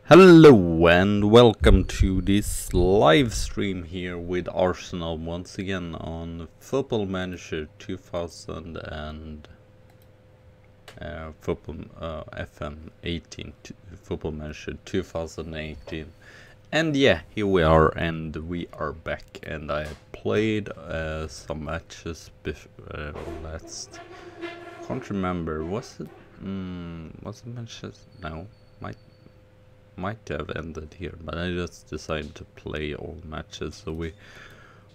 Hello and welcome to this live stream here with Arsenal once again on Football Manager 2000 and FM18 Football Manager 2018. And yeah, here we are, and we are back, and I played some matches last. Can't remember. Was it matches? No, might have ended here, but I just decided to play all matches. So we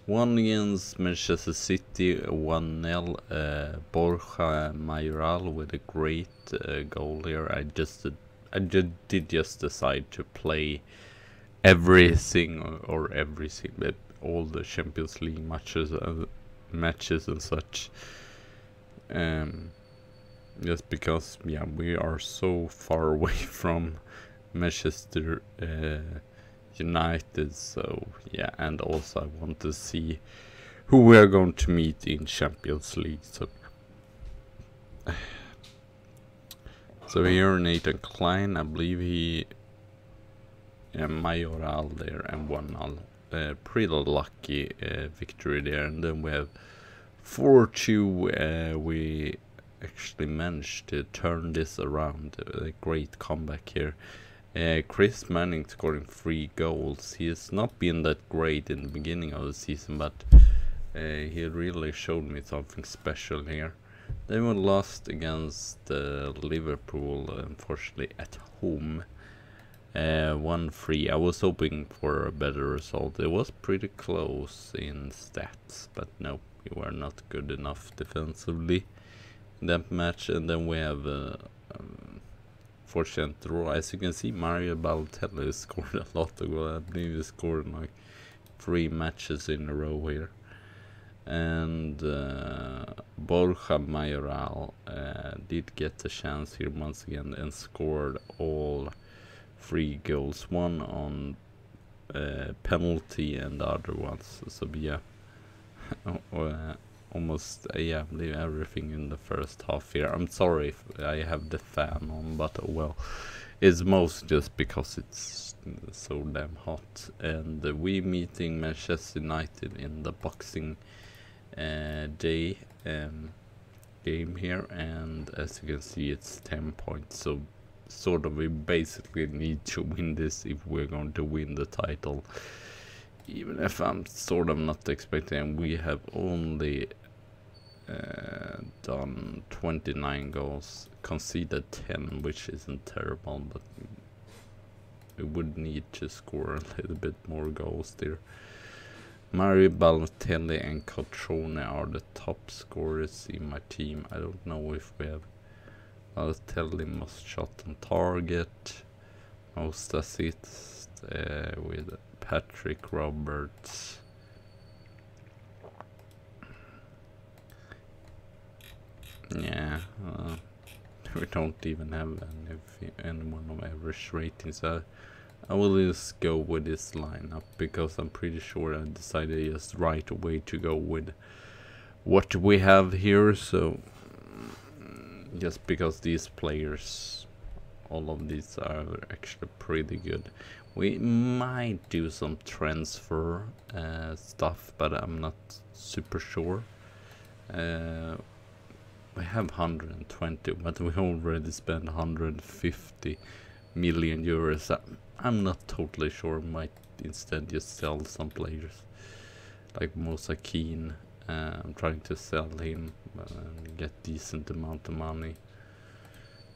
won against Manchester City 1-0. Borja Mayoral with a great goal here. I did just decide to play everything or all the Champions League matches and such. Just because we are so far away from Manchester United, so yeah, and also I want to see who we are going to meet in Champions League. So here Nathan Klein, I believe he Mayoral there and 1-0. Pretty lucky victory there, and then we have 4-2. We actually managed to turn this around. A great comeback here. Chris Manning scoring 3 goals. He has not been that great in the beginning of the season, but he really showed me something special here. Then we lost against Liverpool, unfortunately, at home. 1-3. I was hoping for a better result. It was pretty close in stats, but no, we were not good enough defensively in that match. And then we have fortunate draw. As you can see, Mario Balotelli scored a lot of goals. I believe he scored like 3 matches in a row here. And Borja Mayoral did get a chance here once again and scored all 3 goals. One on penalty and the other ones. So yeah, almost I believe everything in the first half here. I'm sorry if I have the fan on, but oh well, it's most just because it's so damn hot. And we meeting Manchester United in the Boxing Day game here, and as you can see, it's 10 points. So sort of we basically need to win this if we're going to win the title. Even if I'm sort of not expecting, we have only done 29 goals, conceded 10, which isn't terrible, but we would need to score a little bit more goals there. Mario Balotelli and Cotrone are the top scorers in my team. I don't know if we have Balotelli most shot on target, most assists with Patrick Roberts. Yeah, we don't even have anyone of average rating, so I will just go with this lineup because I'm pretty sure I decided just right away to go with what we have here. So just because these players, all of these are actually pretty good. We might do some transfer stuff, but I'm not super sure. We have 120, but we already spent 150 million euros. I'm not totally sure. Might instead just sell some players like Mosa Keane. I'm trying to sell him and get decent amount of money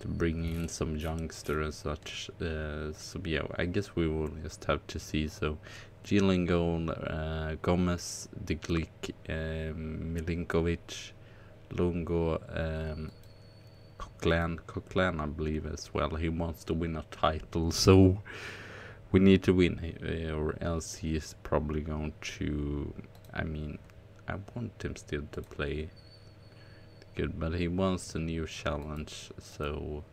to bring in some youngster and such. So yeah, I guess we will just have to see. So Gillingham, Gomez, De Glick, Milinkovic, Lungo, Coquelin I believe as well. He wants to win a title, so we need to win, or else he is probably going to, I mean, I want him still to play good, but he wants a new challenge. So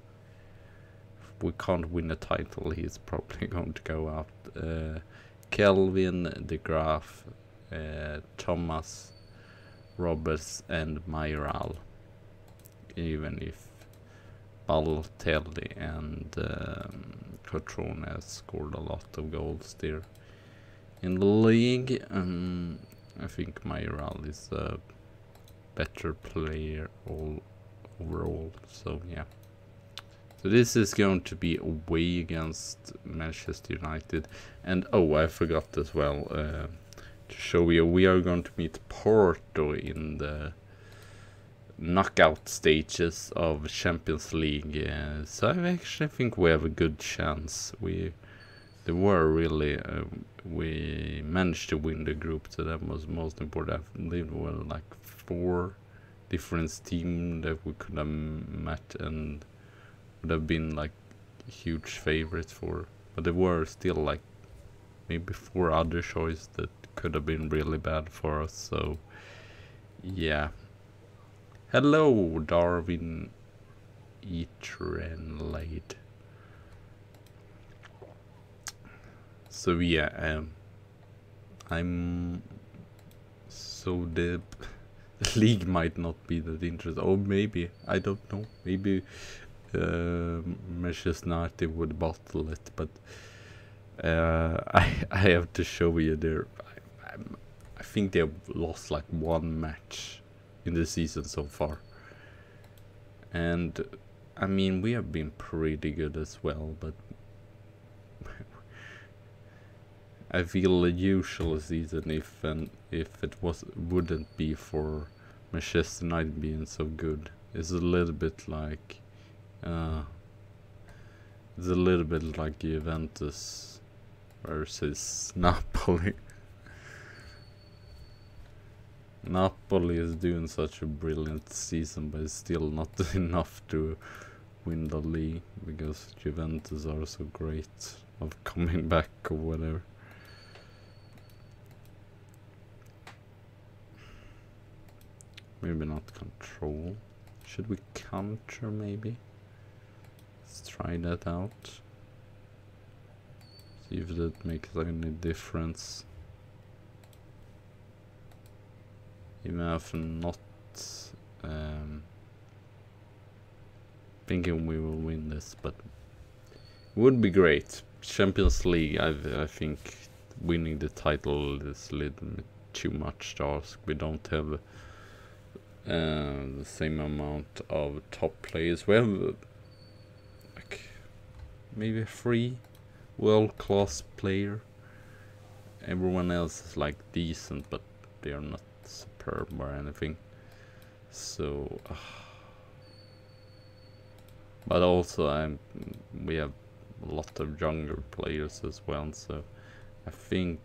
if we can't win a title, he's probably going to go out. Kelvin, De Graaf, Thomas, Roberts and Mayoral, even if Balotelli and Cotrone has scored a lot of goals there. In the league, I think Mayoral is a better player overall, so yeah. So this is going to be away against Manchester United. And oh, I forgot as well to show you, we are going to meet Porto in the knockout stages of Champions League. So I actually think we have a good chance. We managed to win the group, so that was most important. I believe there were like 4 different teams that we could have met and would have been like huge favorites for, but there were still like maybe 4 other choices that could have been really bad for us. So yeah. Hello, Darwin Etrenlade. So yeah, I'm so the league might not be that interesting. Oh, maybe, I don't know. Maybe Manchester United would bottle it, but I have to show you there. I think they've lost like 1 match in the season so far, and I mean we have been pretty good as well, but I feel a usual season if it wouldn't be for Manchester United being so good, it's a little bit like Juventus versus Napoli. Napoli is doing such a brilliant season, but it's still not enough to win the league because Juventus are so great of coming back or whatever. Maybe not control. Should we counter maybe? Let's try that out. See if that makes any difference. Even if I'm not thinking we will win this, but it would be great. Champions League, I think winning the title is a little bit too much to ask. We don't have the same amount of top players. We have like maybe 3 world-class player. Everyone else is like decent, but they are not superb or anything. So but also we have a lot of younger players as well, so I think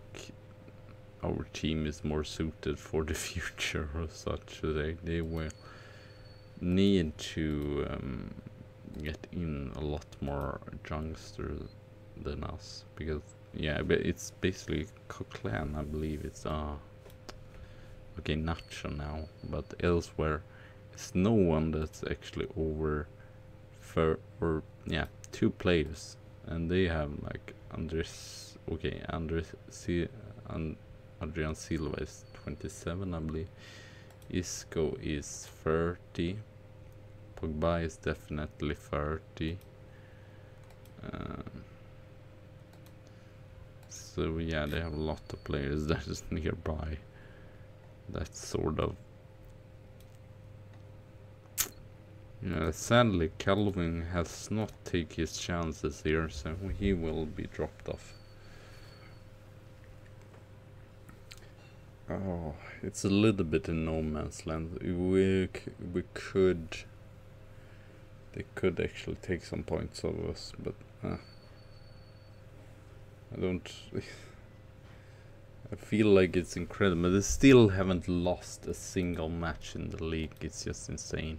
our team is more suited for the future or such. They will need to get in a lot more youngsters than us, because yeah, but it's basically Coquelin, I believe it's okay, Nacho now, but elsewhere it's no one that's actually over 2 players, and they have like Adrian Silva is 27, I believe. Isco is 30. Pogba is definitely 30. So yeah, they have a lot of players that is nearby. That's sort of, yeah, sadly Calvin has not taken his chances here, so he will be dropped off. Oh, it's a little bit in no man's land. They could actually take some points of us, but I don't. I feel like it's incredible. They still haven't lost a single match in the league. It's just insane.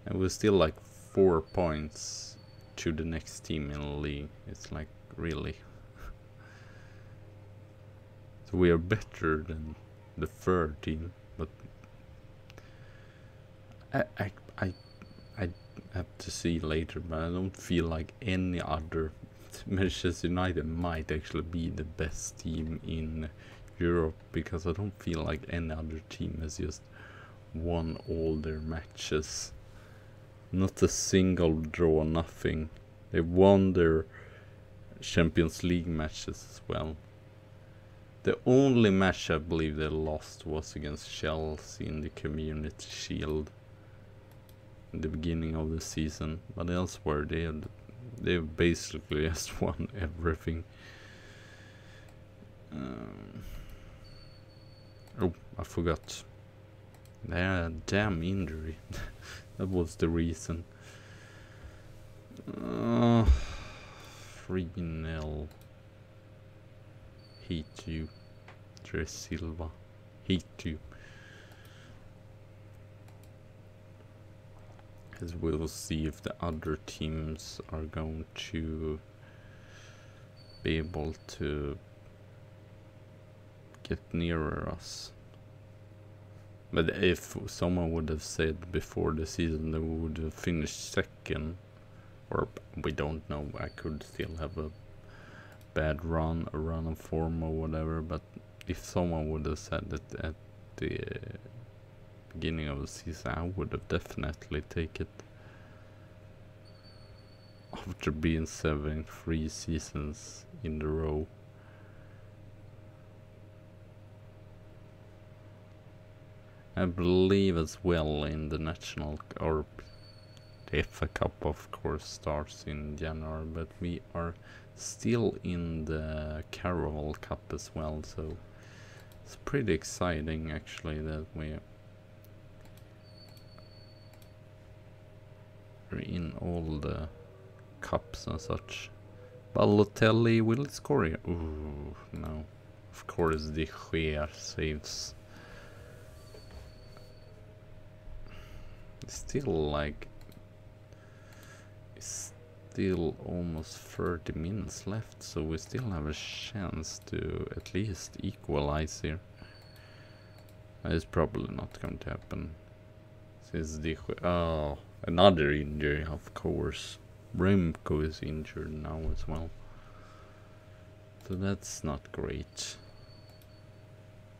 And we're still like 4 points to the next team in the league. It's like, really. So we are better than the 3rd team, but I have to see later, but I don't feel like any other. Manchester United might actually be the best team in Europe, because I don't feel like any other team has just won all their matches. Not a single draw, nothing. They won their Champions League matches as well. The only match I believe they lost was against Chelsea in the Community Shield in the beginning of the season, but elsewhere they basically just won everything. Oh, I forgot. They had a damn injury. That was the reason. 3-0. Hate you, Tre Silva. Hate you. As we'll see if the other teams are going to be able to get nearer us. But if someone would have said before the season that we would have finished second, or we don't know, I could still have a bad run, a run of form or whatever, but if someone would have said that at the beginning of the season, I would have definitely taken it. After being 7-3 seasons in a row. I believe as well in the national, or the FA Cup of course starts in January, but we are still in the Carabao Cup as well, so it's pretty exciting actually that we're in all the cups and such. Balotelli will score here. Ooh, no. Of course De Gea saves. Still like, it's still almost 30 minutes left, so we still have a chance to at least equalize here. It's probably not going to happen since the another injury, of course. Remco is injured now as well, so that's not great.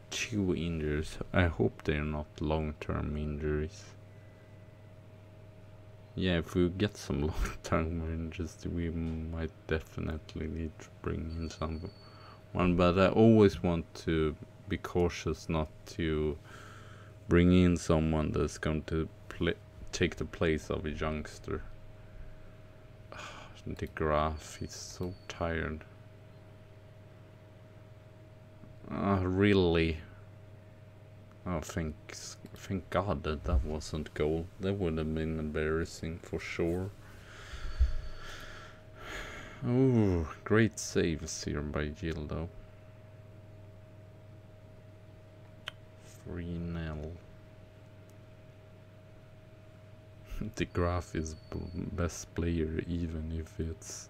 2 injuries. I hope they're not long-term injuries. Yeah, if we get some long-term injuries, we might definitely need to bring in someone, but I always want to be cautious not to bring in someone that's going to take the place of a youngster. The graph is so tired. Really? Oh, thank God that wasn't goal. That would have been embarrassing for sure. Oh, great saves here by Gil though. 3-0. The graph is best player even if its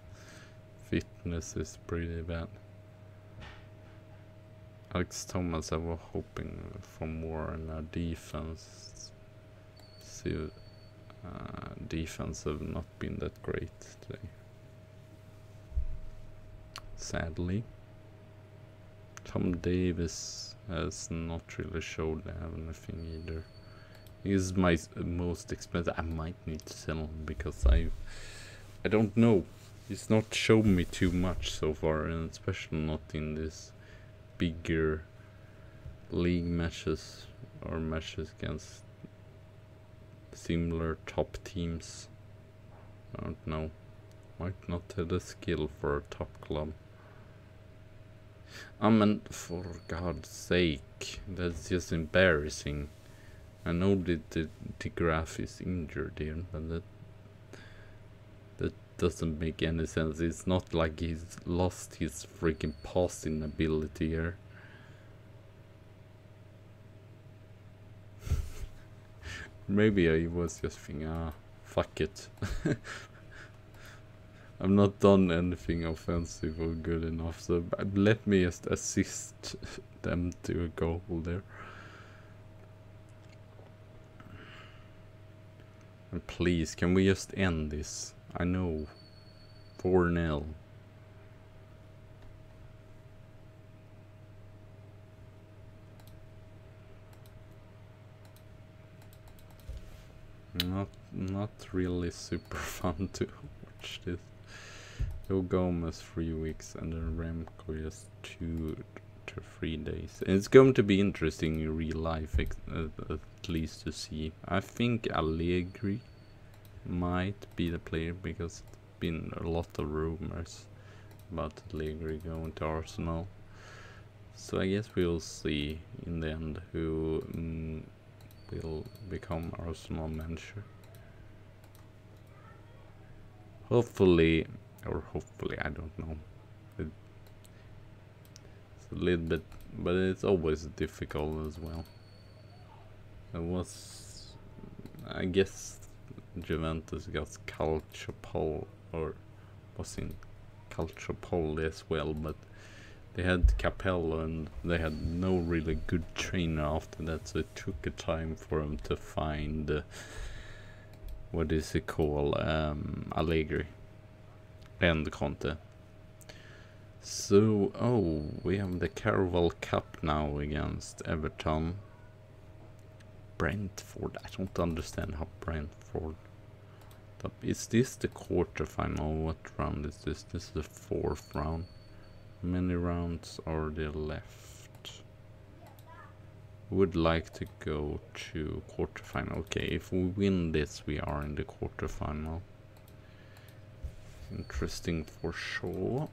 fitness is pretty bad. Alex Thomas, I was hoping for more in our defense. See, defense have not been that great today, sadly. Tom Davis has not really showed anything either. He's my most expensive. I might need to sell him because I don't know. He's not shown me too much so far, and especially not in this bigger league matches or matches against similar top teams. I don't know. Might not have the skill for a top club. I mean, for God's sake, that's just embarrassing. I know that the graph is injured here, but that doesn't make any sense. It's not like he's lost his freaking passing ability here. Maybe I was just thinking, fuck it. I've not done anything offensive or good enough, so let me just assist them to a goal there. And please, can we just end this? I know. 4-0. not really super fun to watch this. Joe Gomez 3 weeks and then Remco just 2 to 3 days. And it's going to be interesting in real life, at least to see. I think Allegri might be the player because it's been a lot of rumors about Allegri going to Arsenal. So I guess we'll see in the end who will become Arsenal manager. Hopefully, I don't know. It's a little bit, but it's always difficult as well. I guess Juventus got Calciopoli, or was in Calciopoli as well, but they had Capello and they had no really good trainer after that, so it took a time for them to find what is it called, Allegri and Conte. So, we have the Carabao Cup now against Everton. Brentford, I don't understand how Brentford. Is this the quarterfinal? What round is this? This is the 4th round. How many rounds are there left? Would like to go to quarterfinal. Okay, if we win this, we are in the quarterfinal. Interesting for sure.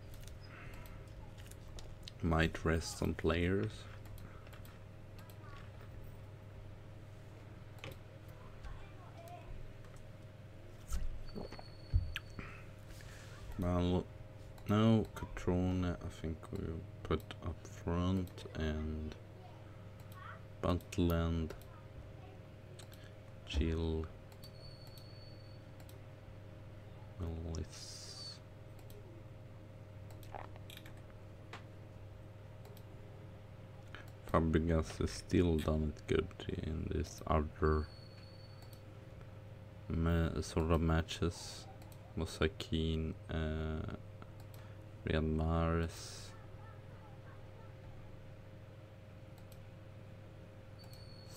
Might rest some players. Well, no, Catrone I think we'll put up front, and Butland, Jill, Willis, Fabregas has still done it good in this other sort of matches. Mosakin, Riyad Mahrez,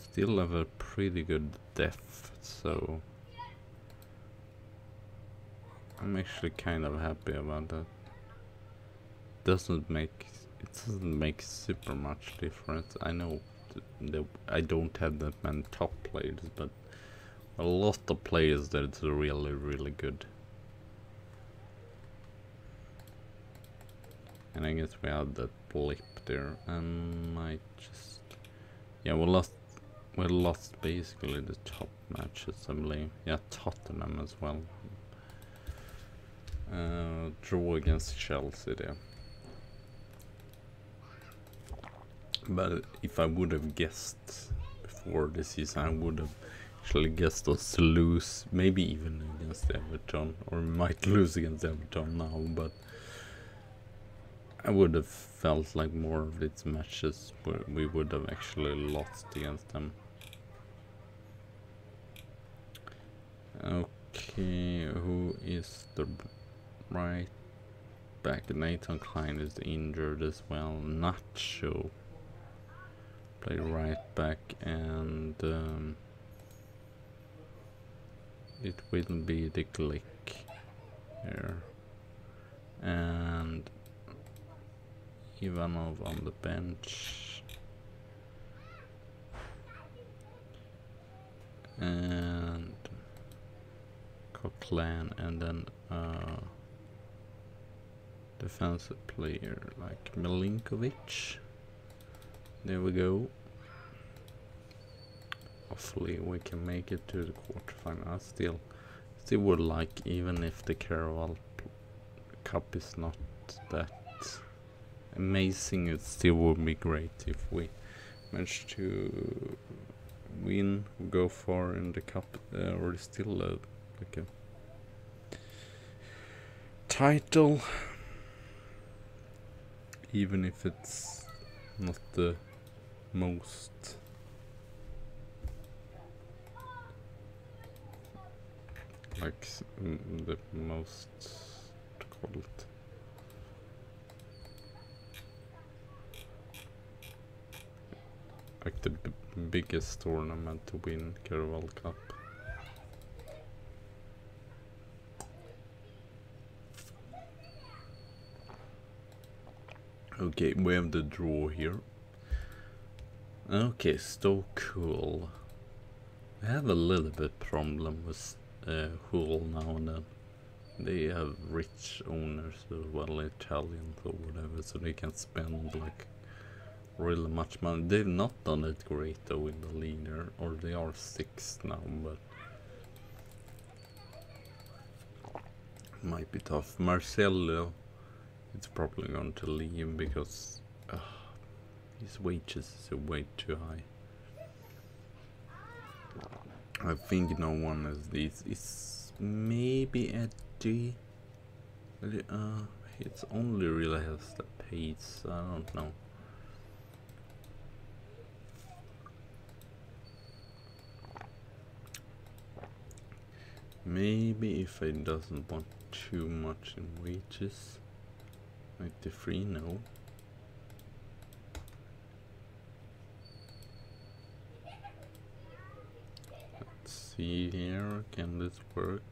still have a pretty good depth, so I'm actually kind of happy about that. It doesn't make super much difference. I know I don't have that many top players, but a lot of players that's really, really good. And I guess we had that blip there. I might just, yeah, we lost basically the top matches, I believe. Yeah, Tottenham as well. Draw against Chelsea there. But if I would have guessed before the season, I would have actually guessed us to lose, maybe even against Everton, or might lose against Everton now, but I would have felt like more of its matches where we would have actually lost against them. Okay, who is the right back? Nathan Klein is injured as well. Nacho play right back, and it will be the Glick here, and Ivanov on the bench, and Coquelin, and then defensive player like Milinkovic. There we go. Hopefully we can make it to the quarterfinal. I still would like, even if the Carabao Cup is not that amazing, it still would be great if we manage to win, go far in the cup, or still like a title, even if it's not the most like the most, what to call it, like the biggest tournament to win Carabao Cup. Okay, we have the draw here. Okay, so cool. I have a little bit problem with Hull now and then. They have rich owners as well, Italians or whatever, so they can spend like really much money. They've not done it great though in the leader, or they are 6th now, but might be tough. Marcelo, it's probably going to leave because his wages is way too high. I think no one has these. It's maybe Eddie. It's only really has the pace. I don't know. Maybe if I doesn't want too much in wages. 93, no. Let's see here, can this work?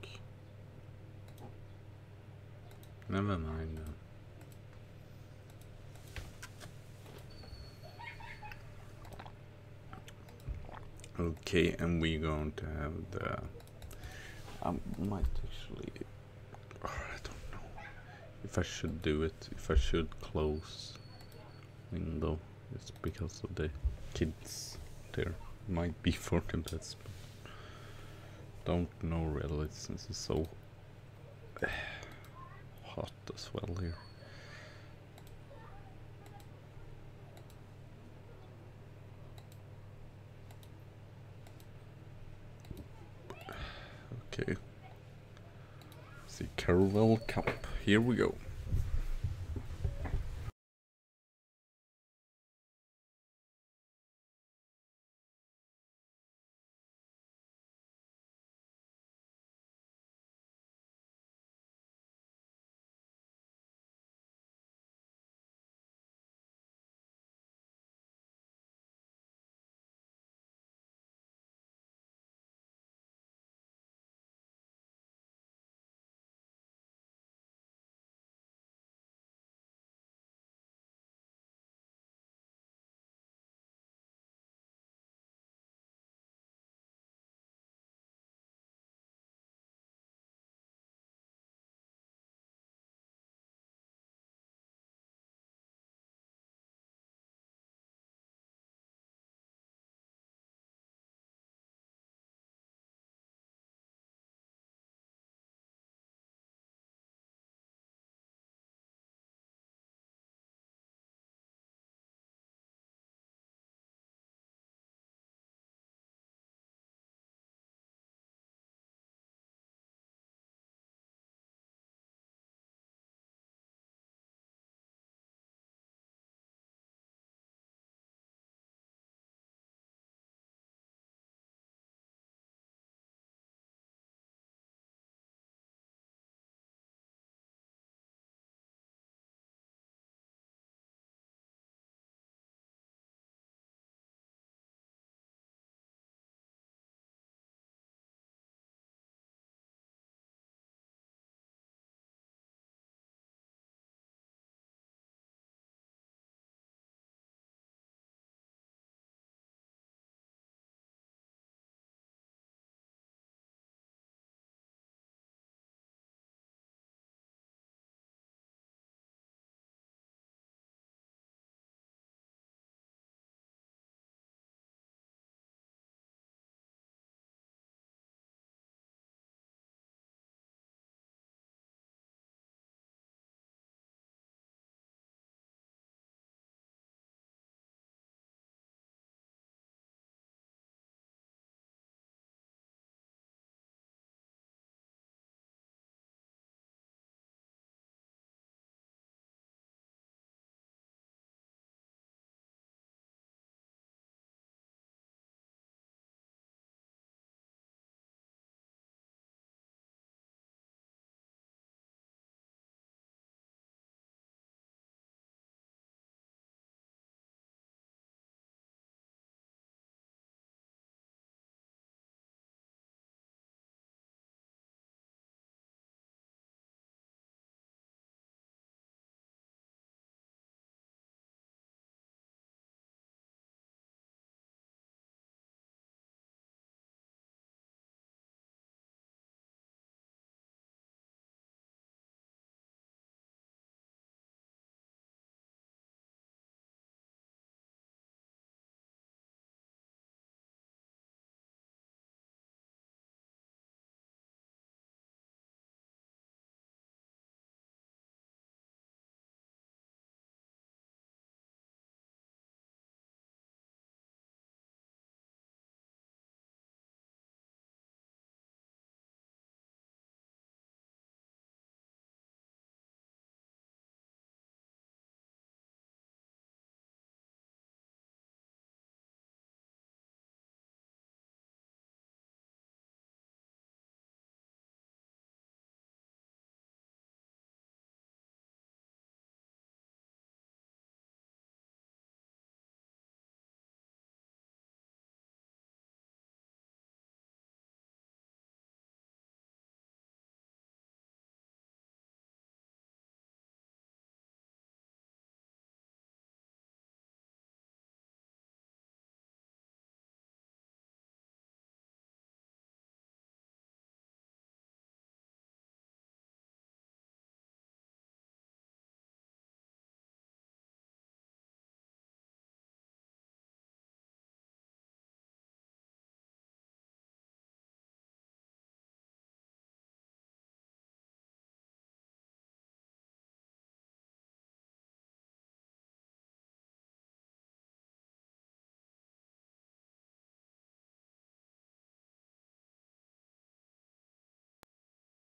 Never mind then. Okay, and we're going to have the... I might actually... I don't know if I should do it, if I should close window. It's because of the kids there. Might be for the best, but don't know really since it's so hot as well here. Okay. See, Carwell Cup. Here we go.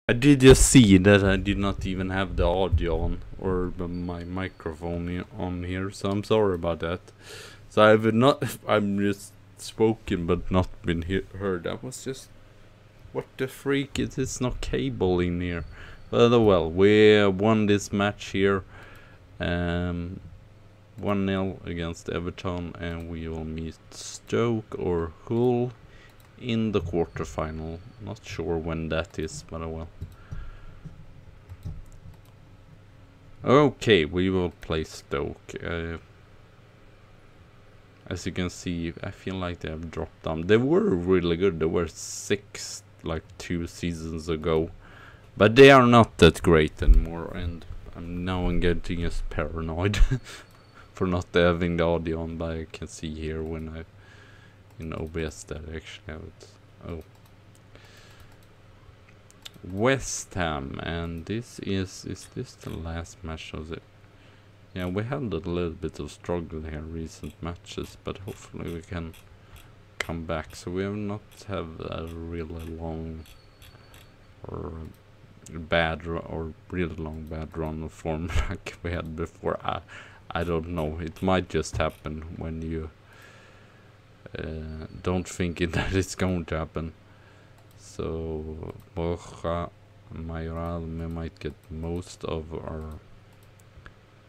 I did just see that I did not even have the audio on, or my microphone on here, so I'm sorry about that. So I'm just spoken but not been heard. I was just, what the freak, it is no cable in here. But well, we won this match here, 1-0 against Everton, and we will meet Stoke or Hull in the quarterfinal. Not sure when that is, but well. Okay, we will play Stoke. As you can see, I feel like they have dropped down. They were really good. They were 6th like 2 seasons ago, but they are not that great anymore. And I'm now getting as paranoid for not having the audio on. But I can see here when I in OBS that I actually have it. Oh, West Ham, and this is this the last match of it? Yeah, we had a little bit of struggle here recent matches, but hopefully we can come back. So we have not have a really long or bad run of form like we had before. I don't know. It might just happen when you don't think that it's going to happen. So Borja Mayoral might get most of our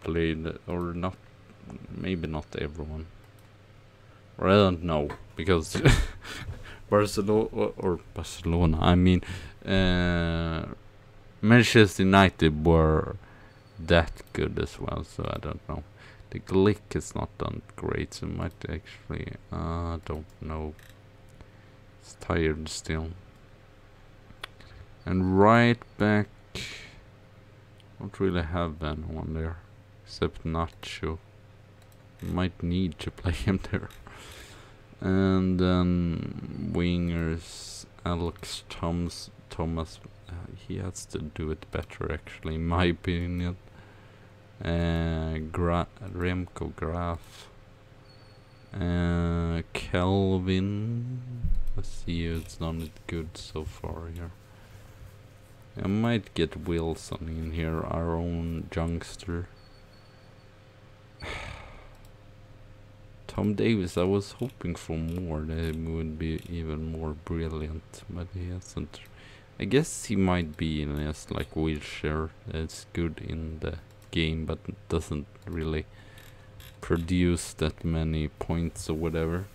played, or not, maybe not everyone, or I don't know, because Barcelona, I mean Manchester United were that good as well, so I don't know. The Glick is not done great, so might actually, don't know, it's tired still. And right back, don't really have anyone there except Nacho. Might need to play him there. And then wingers, Alex Thomas, he has to do it better actually, in my opinion. Remco Graf, Kelvin. Let's see if it's done it good so far here. I might get Wilson in here, our own youngster. Tom Davis, I was hoping for more, that would be even more brilliant, but he hasn't. I guess he might be in this like wheelchair, that's good in the game, but doesn't really produce that many points or whatever.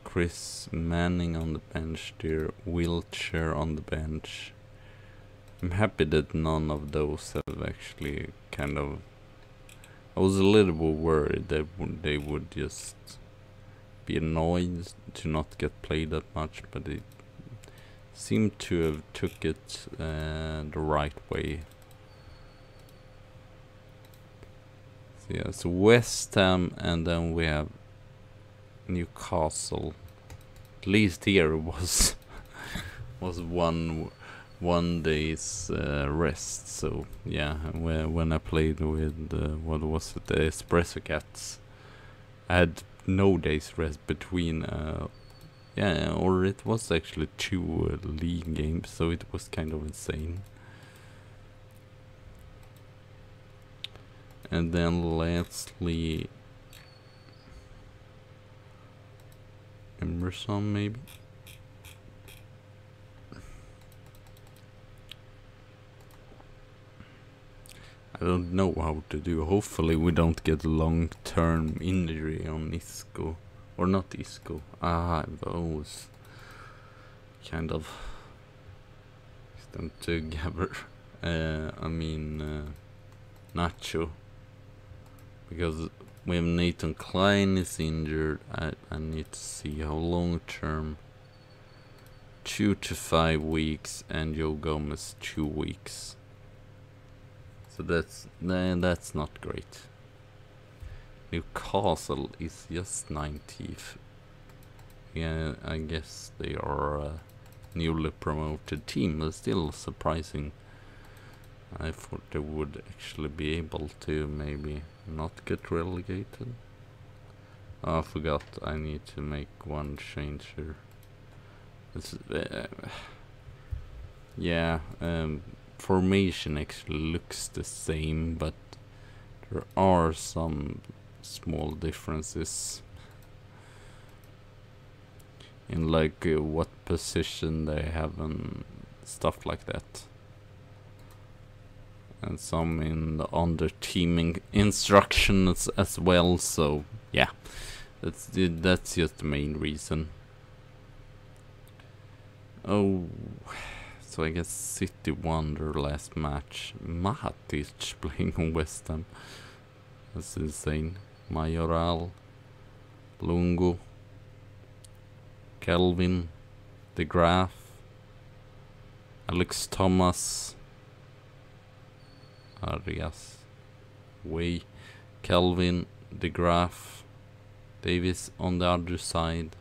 Chris Manning on the bench there, wheelchair on the bench. I'm happy that none of those have actually kind of... I was a little bit worried that they would just be annoyed to not get played that much, but it seemed to have took it the right way. So yeah, so West Ham, and then we have Newcastle. At least here was one day's rest. So yeah, when I played with what was it, the TheEspressoCats, I had no day's rest between yeah, or it was actually 2 league games, so it was kind of insane. And then lastly, Emerson maybe. I don't know how to do. Hopefully we don't get long-term injury on Isco. Or not Isco. Those kind of them together. I mean Nacho. Because when Nathan Klein is injured, I need to see how long-term. 2 to 5 weeks, and Joe Gomez 2 weeks. So that's not great. Newcastle is just 19th. Yeah, I guess they are a newly promoted team, but still surprising. I thought they would actually be able to maybe not get relegated. Oh, I forgot, I need to make one change here. It's, yeah, formation actually looks the same, but there are some small differences in like what position they have and stuff like that, and some in the under teaming instructions as well. So yeah, that's just the main reason. Oh, so I guess City won their last match. Matic playing on West Ham. That's insane. Majoral, Lungo, Kelvin, De Graaf, Alex Thomas, Arias, Way, Kelvin, De Graaf, Davis on the other side,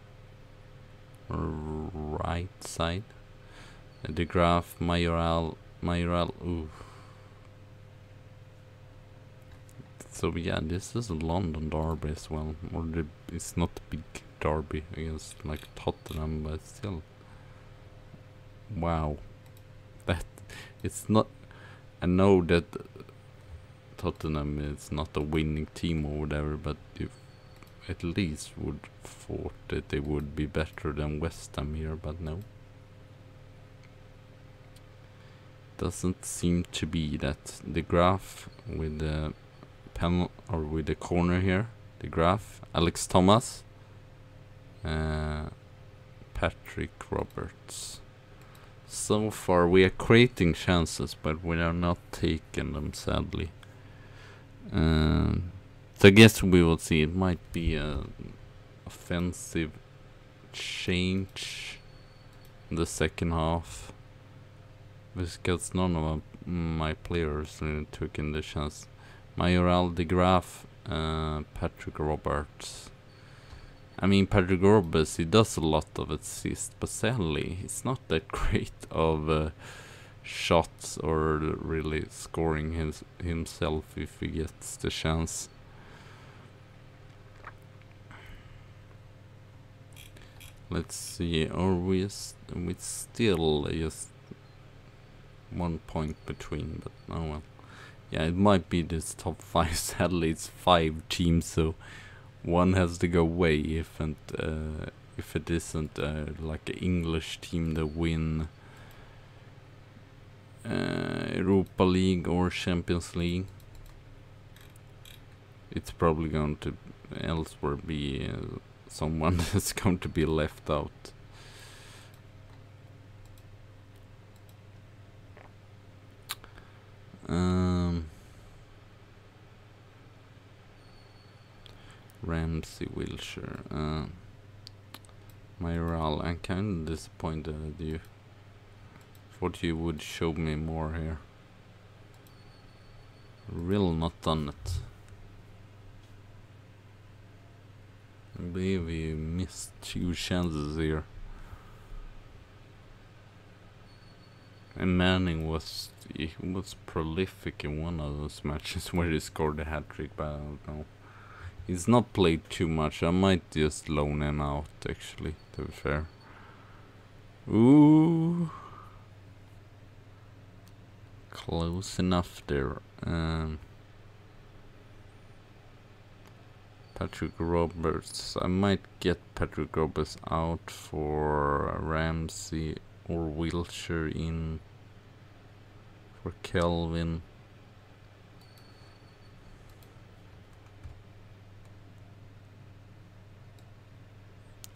right side, De Graaf, Majoral, ooh. So yeah, this is a London derby as well, or it's not a big derby against like Tottenham, but still. Wow, that it's not. I know that Tottenham is not a winning team or whatever, but you at least would thought that they would be better than West Ham here, but no. Doesn't seem to be that. De Graaf with the panel or with the corner here. De Graaf, Alex Thomas, Patrick Roberts. So far we are creating chances, but we are not taking them, sadly. So I guess we will see. It might be an offensive change in the second half, because none of my players took in the chance. Majoral, De Graaf, Patrick Roberts. I mean, Patrick Roberts, he does a lot of assists, but sadly, he's not that great of shots or really scoring himself if he gets the chance. Let's see, are we still just 1 point between, but oh well. Yeah, it might be this top 5. Sadly, it's 5 teams, so one has to go away if it isn't like an English team that win Europa League or Champions League. It's probably going to elsewhere be someone that's going to be left out. Ramsey, Wilshire, Majoral. I'm kind of disappointed at you. Thought you would show me more here. Really not done it. I believe we missed 2 chances here. And Manning was prolific in one of those matches where he scored a hat-trick, but I don't know. He's not played too much. I might just loan him out, actually, to be fair. Ooh. Close enough there. Patrick Roberts. I might get Patrick Roberts out for Ramsey or Wilshire in for Kelvin.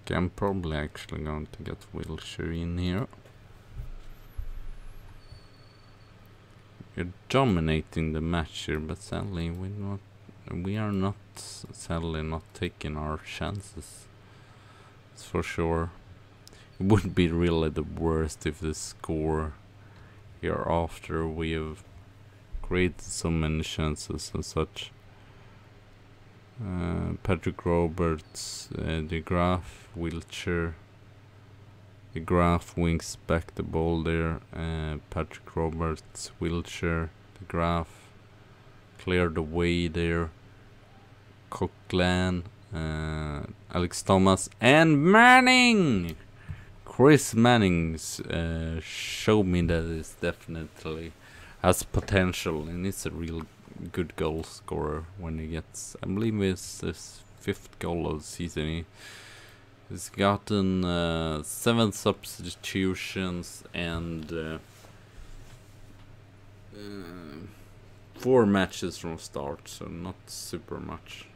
Okay, I'm probably actually going to get Wilshire in here. We're dominating the match here, but sadly we are not taking our chances. That's for sure. It would be really the worst if the score here after we have created so many chances and such. Patrick Roberts, De Graaf, Wilshire. De Graaf wings back the ball there. Patrick Roberts, Wilshire, De Graaf cleared the way there. Coquelin, Alex Thomas, and Manning Chris Manning showed me that it's definitely has potential and is a real good goal scorer when he gets, I believe it's his 5th goal of the season. He's gotten 7 substitutions and 4 matches from start, so not super much.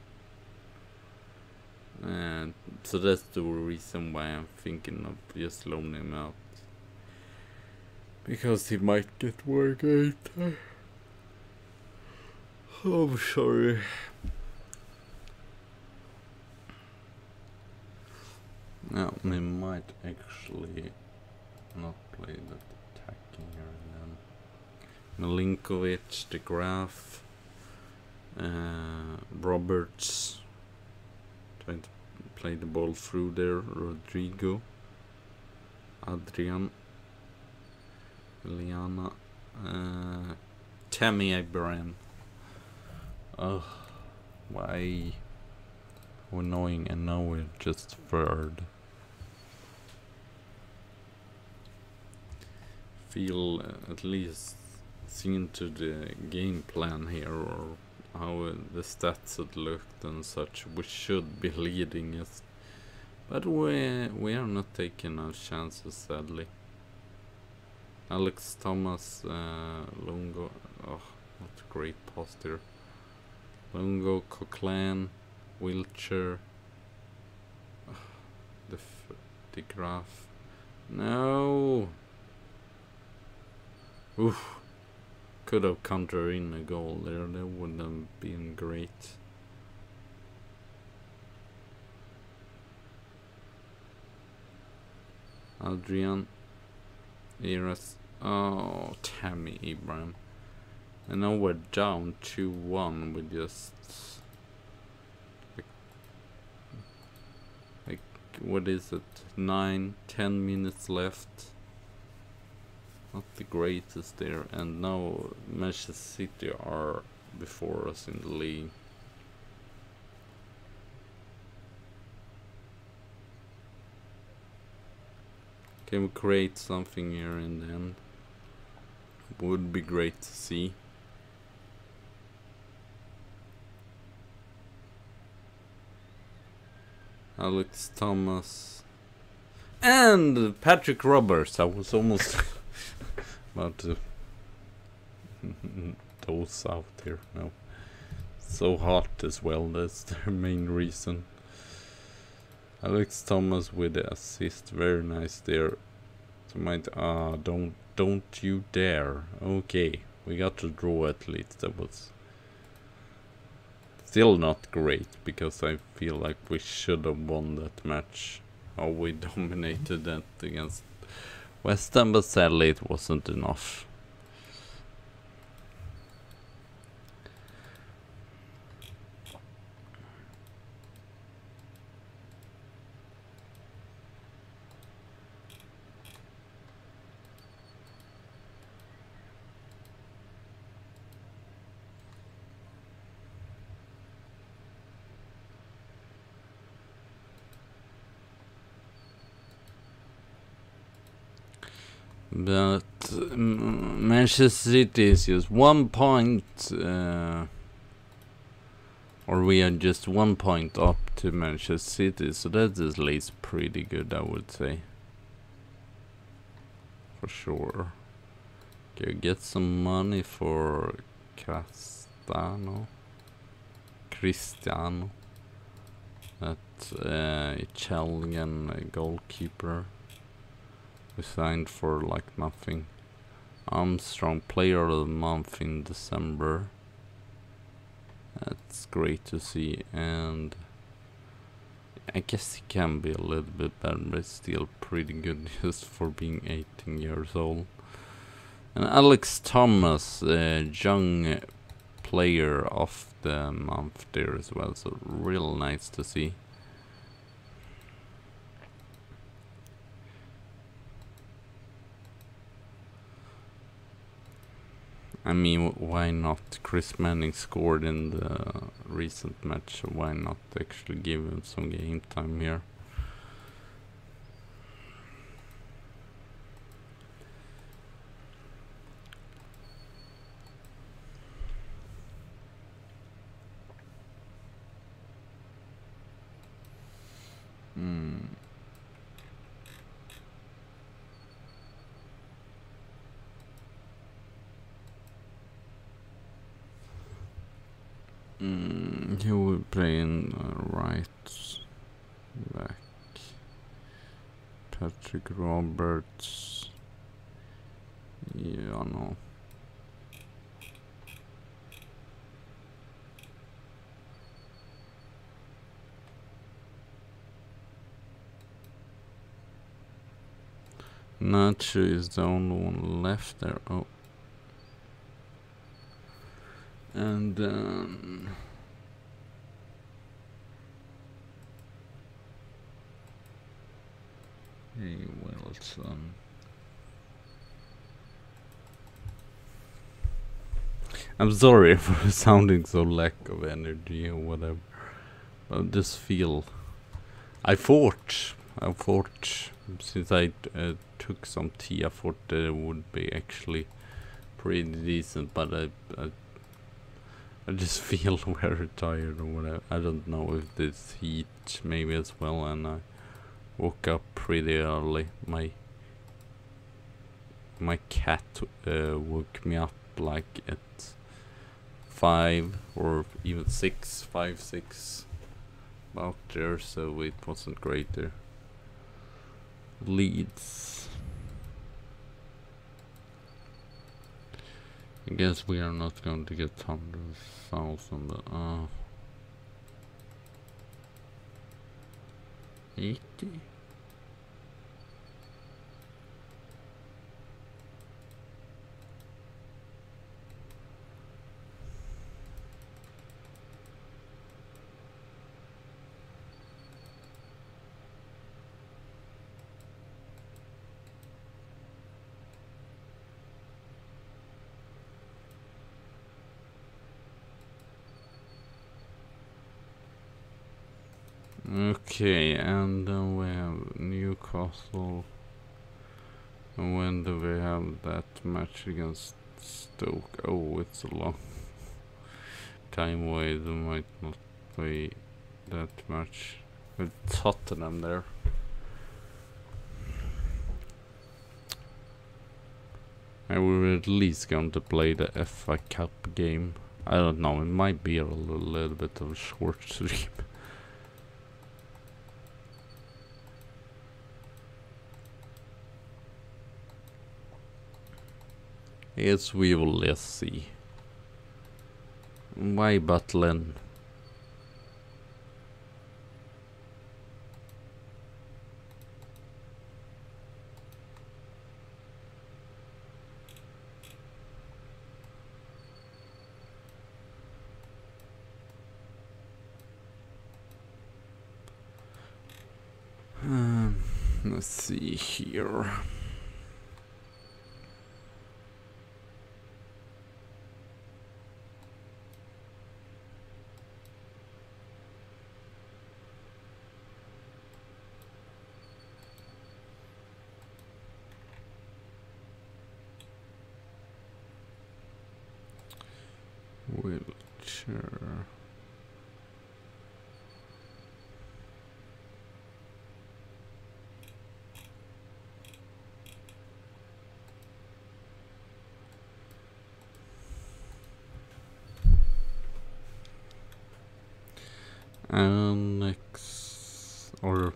And so that's the reason why I'm thinking of just loaning him out, because he might get more game time. Oh, I'm sorry. Now we might actually not play that attacking here then. Milinkovic, De Graaf, Roberts, trying to play the ball through there, Rodrigo, Adrian, Liliana, Tammy Abraham. Oh, why? How annoying, and now we're just 3rd. Feel at least seen to the game plan here, or how the stats had looked and such. We should be leading it, but we are not taking our chances, sadly. Alex Thomas, Lungo, oh, what a great pass there. Lungo, Coquelin, Wiltshire, the Graph. No! Oof. Could have countered in a goal there, that would have been great. Adrian, Iras, oh, Tammy Abraham. And now we're down 2-1 with just like what is it, 9-10 minutes left. Not the greatest there, and now Manchester City are before us in the league. Can we create something here in the end? Would be great to see. Alex Thomas and Patrick Roberts. I was almost about to toss out here. No, so hot as well. That's the main reason. Alex Thomas with the assist, very nice there. So might don't you dare. Okay, we got to draw at least. That was still not great, because I feel like we should have won that match. How we dominated that against West Ham, but sadly it wasn't enough. But Manchester City is just 1 point, or we are just 1 point up to Manchester City, so that is at least pretty good, I would say. For sure. Okay, get some money for Cristiano. That Italian goalkeeper. We signed for like nothing. Armstrong, player of the month in December. That's great to see, and I guess he can be a little bit better, but it's still pretty good just for being 18 years old. And Alex Thomas, young player of the month there as well, so real nice to see. I mean, why not? Chris Manning scored in the recent match, so why not actually give him some game time here? He will play in right back. Patrick Roberts. Yeah, no. Nacho is the only one left there. Oh. And then hey, Wilson. I'm sorry for sounding so lack of energy or whatever. But I just feel I thought since I took some tea, I thought that it would be actually pretty decent, but I just feel very tired or whatever. I don't know if this heat maybe as well, and I woke up pretty early. My cat woke me up like at 5 or even 6, 5, 6 about there, so it wasn't great there. Leeds. I guess we are not going to get 100,000, but 80. Okay, and then we have Newcastle. And when do we have that match against Stoke? Oh, it's a long time away. There might not be that much with Tottenham there. I will at least going to play the FA Cup game. I don't know, it might be a little bit of a short stream. Yes, we will, let's see. Why Butland? Let's see here. Wheelchair. Alex or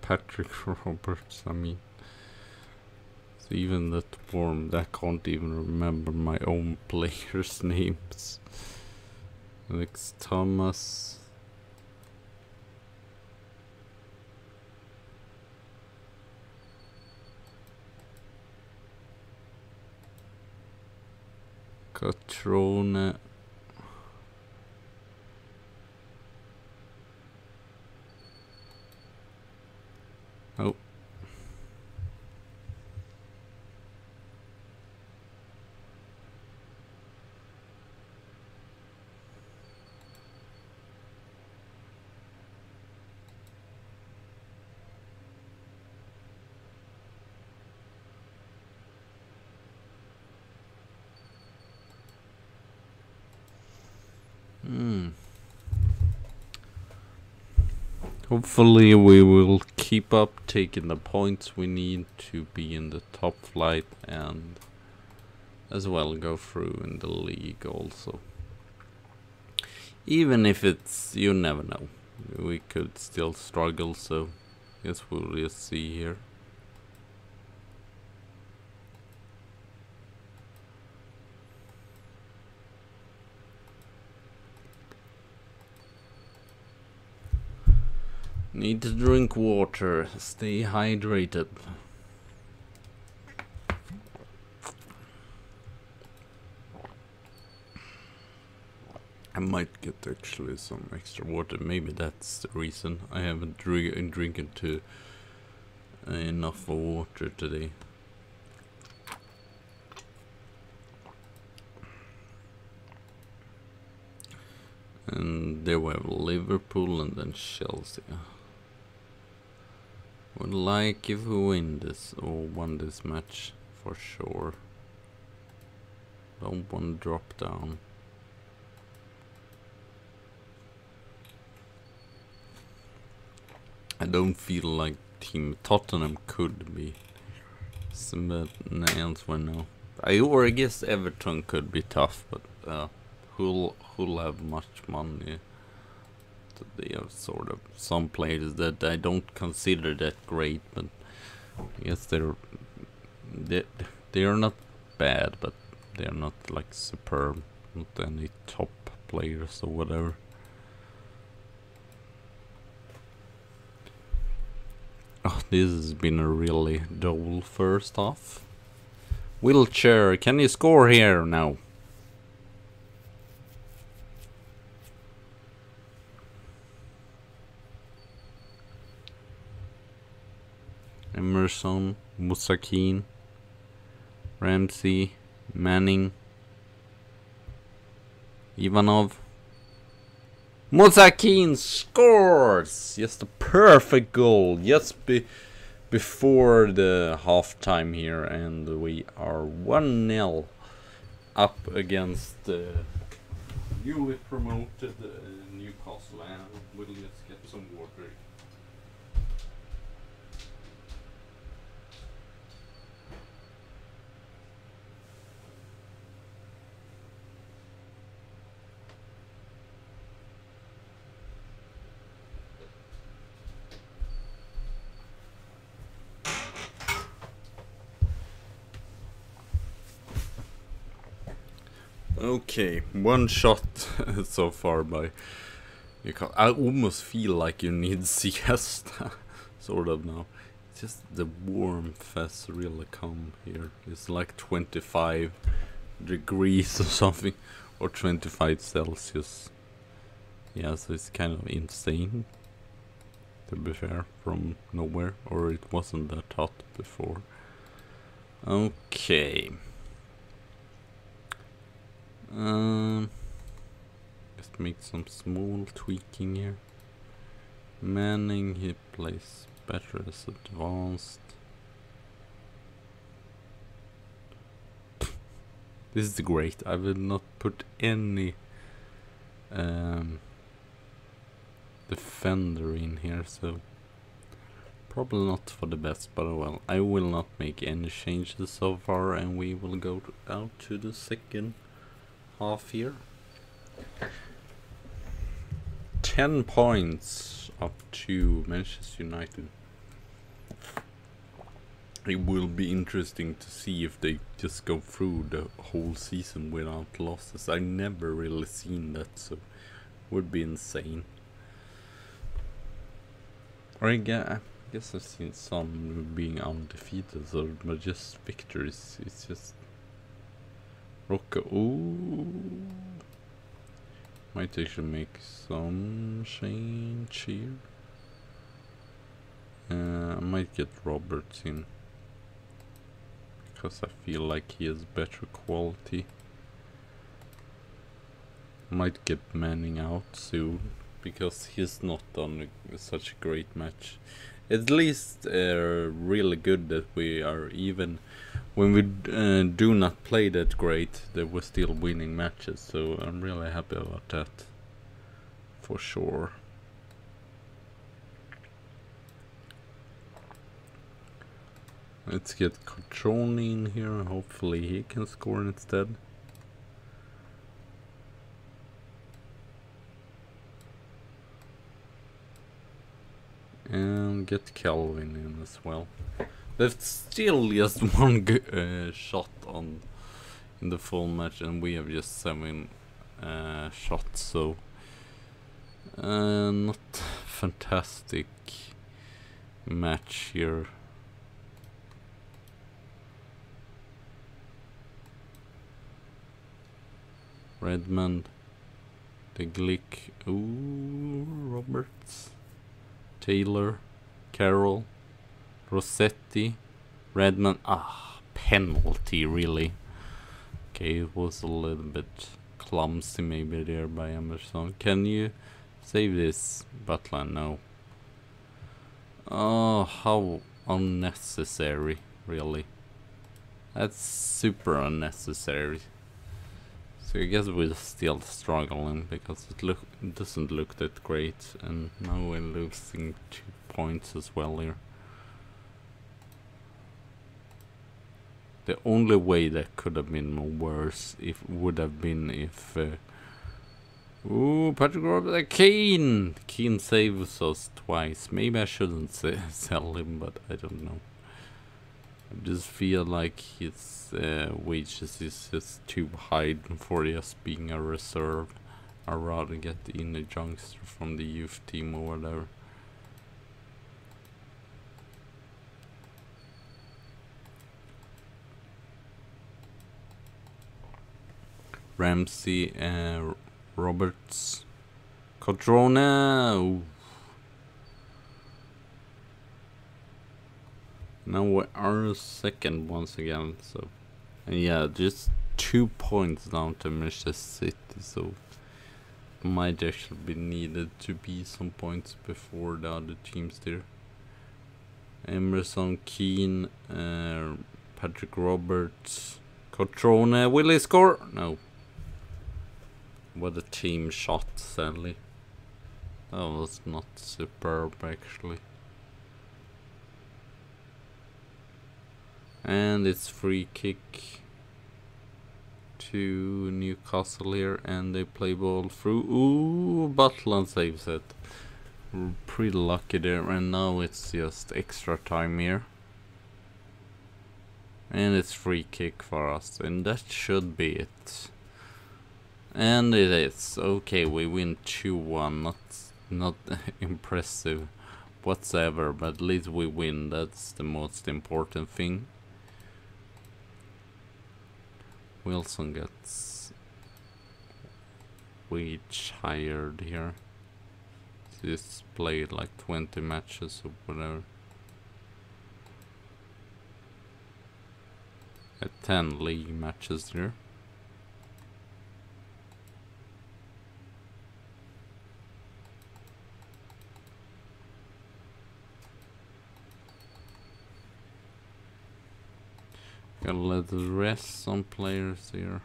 Patrick Roberts, I mean. It's even that warm, I can't even remember my own players' names. Alex Thomas. Catrone. Oh. Hopefully we will keep up taking the points we need to be in the top flight and as well go through in the league also. Even if it's, you never know. We could still struggle, so guess we'll just see here. Need to drink water, stay hydrated. I might get actually some extra water, maybe that's the reason. I haven't drinking to enough water today. And there we have Liverpool and then Chelsea. Would like if we win this or won this match for sure. Don't want to drop down. I don't feel like Team Tottenham could be something else right now. I guess Everton could be tough, but who'll have much money? They have sort of some players that I don't consider that great, but I guess they are not bad, but they are not like superb, not any top players or whatever. Oh, this has been a really dull first half. Wheelchair, can you score here now? Emerson, Musakin, Ramsey, Manning, Ivanov. Musakin scores! Just a perfect goal, just before the halftime here, and we are 1-0 up against the newly promoted Newcastle, and we'll just get some water. Okay, one shot so far by Newcastle. I almost feel like you need siesta, sort of now. It's just the warmth has really come here. It's like 25 degrees or something, or 25 Celsius. Yeah, so it's kind of insane, to be fair, from nowhere, or it wasn't that hot before. Okay. Just make some small tweaking here. Manning, he plays better as advanced. This is great. I will not put any defender in here, so probably not for the best, but well, I will not make any changes so far, and we will go out to the second half here. 10 points up to Manchester United. It will be interesting to see if they just go through the whole season without losses. I never really seen that, so it would be insane. Or I guess I've seen some being undefeated, so, but just victories. It's just Rocco. Ooh, might actually make some change here. I might get Roberts in, because I feel like he has better quality. Might get Manning out soon, because he's not done such a great match. At least really good that we are, even when we do not play that great, that we're still winning matches, so I'm really happy about that, for sure. Let's get Cotroni in here, and hopefully he can score instead. And get Calvin in as well. There's still just one shot on in the full match, and we have just 7 shots, so not fantastic match here. Redmond, the Glick, ooh, Roberts, Taylor, Carroll, Rossetti, Redmond. Penalty, really. Okay, it was a little bit clumsy maybe there by Emerson. Can you save this, Butler? No. Oh, how unnecessary, really. That's super unnecessary. So I guess we're still struggling because it doesn't look that great, and now we're losing 2 points as well here. The only way that could have been worse would have been if ooh, Patrick Robert, Keane saves us twice. Maybe I shouldn't sell him, but I don't know. I just feel like his wages is just too high for just being a reserve. I'd rather get in a youngster from the youth team or whatever. Ramsey, Roberts, Cotrona. Ooh. Now we are second once again, so yeah, just 2 points down to Manchester City, so might actually be needed to be some points before the other teams there. Emerson, Keane, Patrick Roberts, Cotrona, will he score? No. What a team shot, sadly. That was not superb, actually. And it's free kick to Newcastle here, and they play ball through. Ooh, Butland saves it. We're pretty lucky there, and now it's just extra time here. And it's free kick for us, and that should be it. And it is. Okay, we win 2-1. Not impressive whatsoever, but at least we win. That's the most important thing. Wilson gets wage hired here. He's played like 20 matches or whatever. At 10 league matches here. Gotta let rest some players here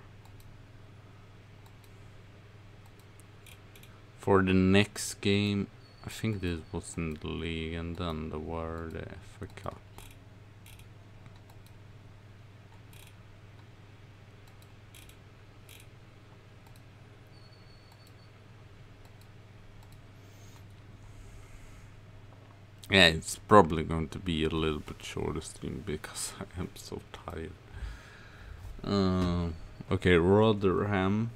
for the next game. I think this was in the league, and then the war, the FA Cup. Yeah, it's probably going to be a little bit shorter stream because I am so tired. Okay, Rotherham.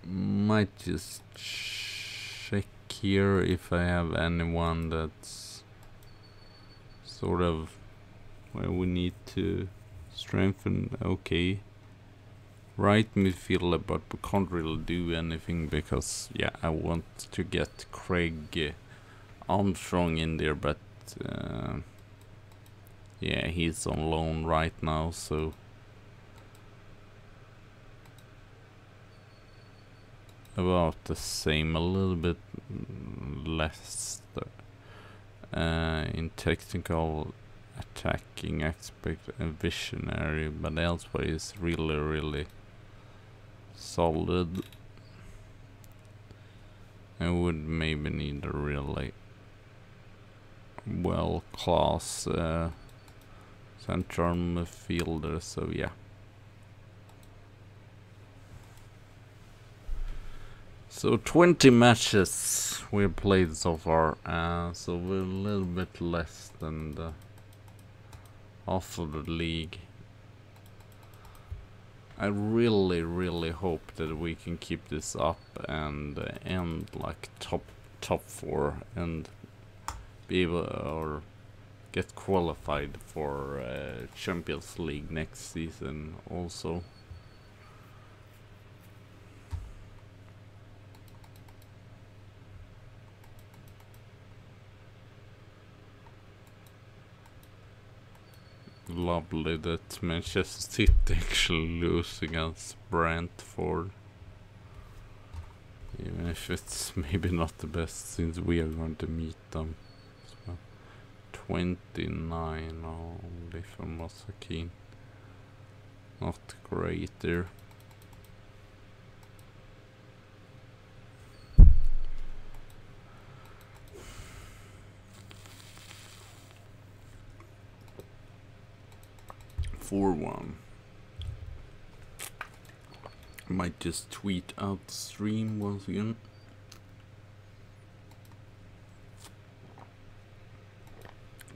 Might just check here if I have anyone that's sort of where we need to strengthen. Okay. Right midfielder, but we can't really do anything because, yeah, I want to get Craig Armstrong in there, but yeah, he's on loan right now, so about the same, a little bit less in technical, attacking aspect and visionary, but elsewhere is really solid. I would maybe need a really well class central midfielder, so yeah. So 20 matches we've played so far, so we're a little bit less than the half of the league. I really hope that we can keep this up and end like top 4 and be able or get qualified for Champions League next season also. Lovely that Manchester City actually lose against Brentford. Even if it's maybe not the best since we are going to meet them. So 29 only from Masakin. Not great there. Might just tweet out the stream once again.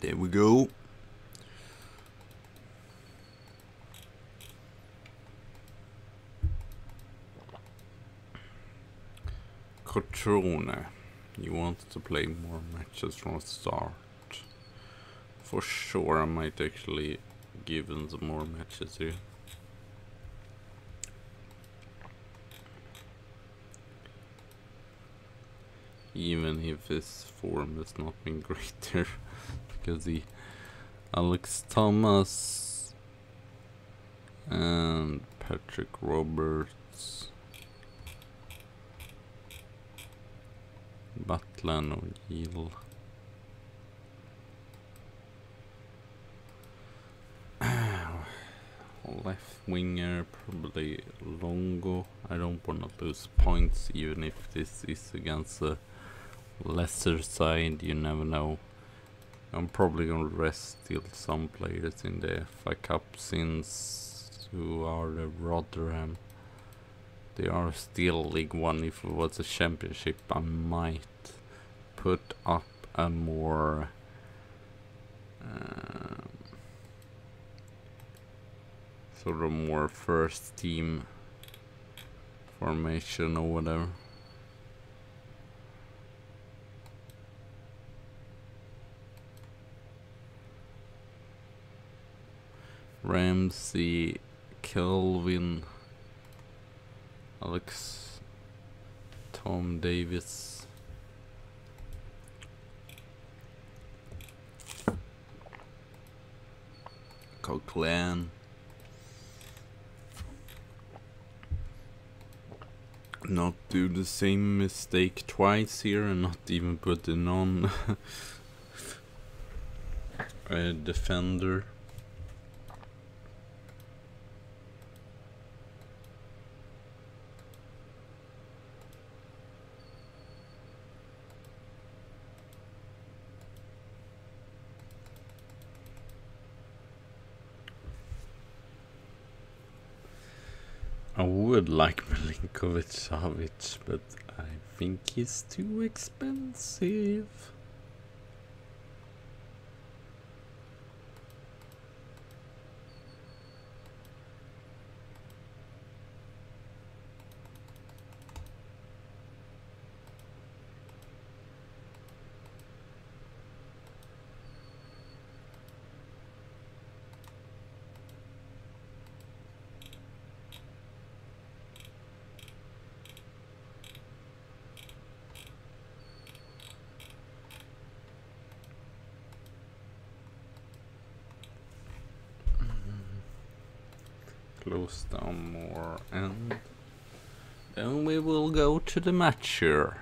There we go. Cotrone, you want to play more matches from the start. For sure, I might actually give him some more matches here. Even if his form has not been great there, because the Alex Thomas and Patrick Roberts, Butland O'Neill, left winger probably Longo. I don't want to lose points even if this is against a lesser side, you never know. I'm probably gonna rest still some players in the FA Cup since who are the Rotherham. They are still League 1. If it was a championship, I might put up a more sort of more first team formation or whatever. Ramsey, Kelvin, Alex, Tom Davis, Coquelin, not do the same mistake twice here and not even put in on a defender. I would like Milinkovic-Savic, but I think he's too expensive. Close down more, and then we will go to the match here.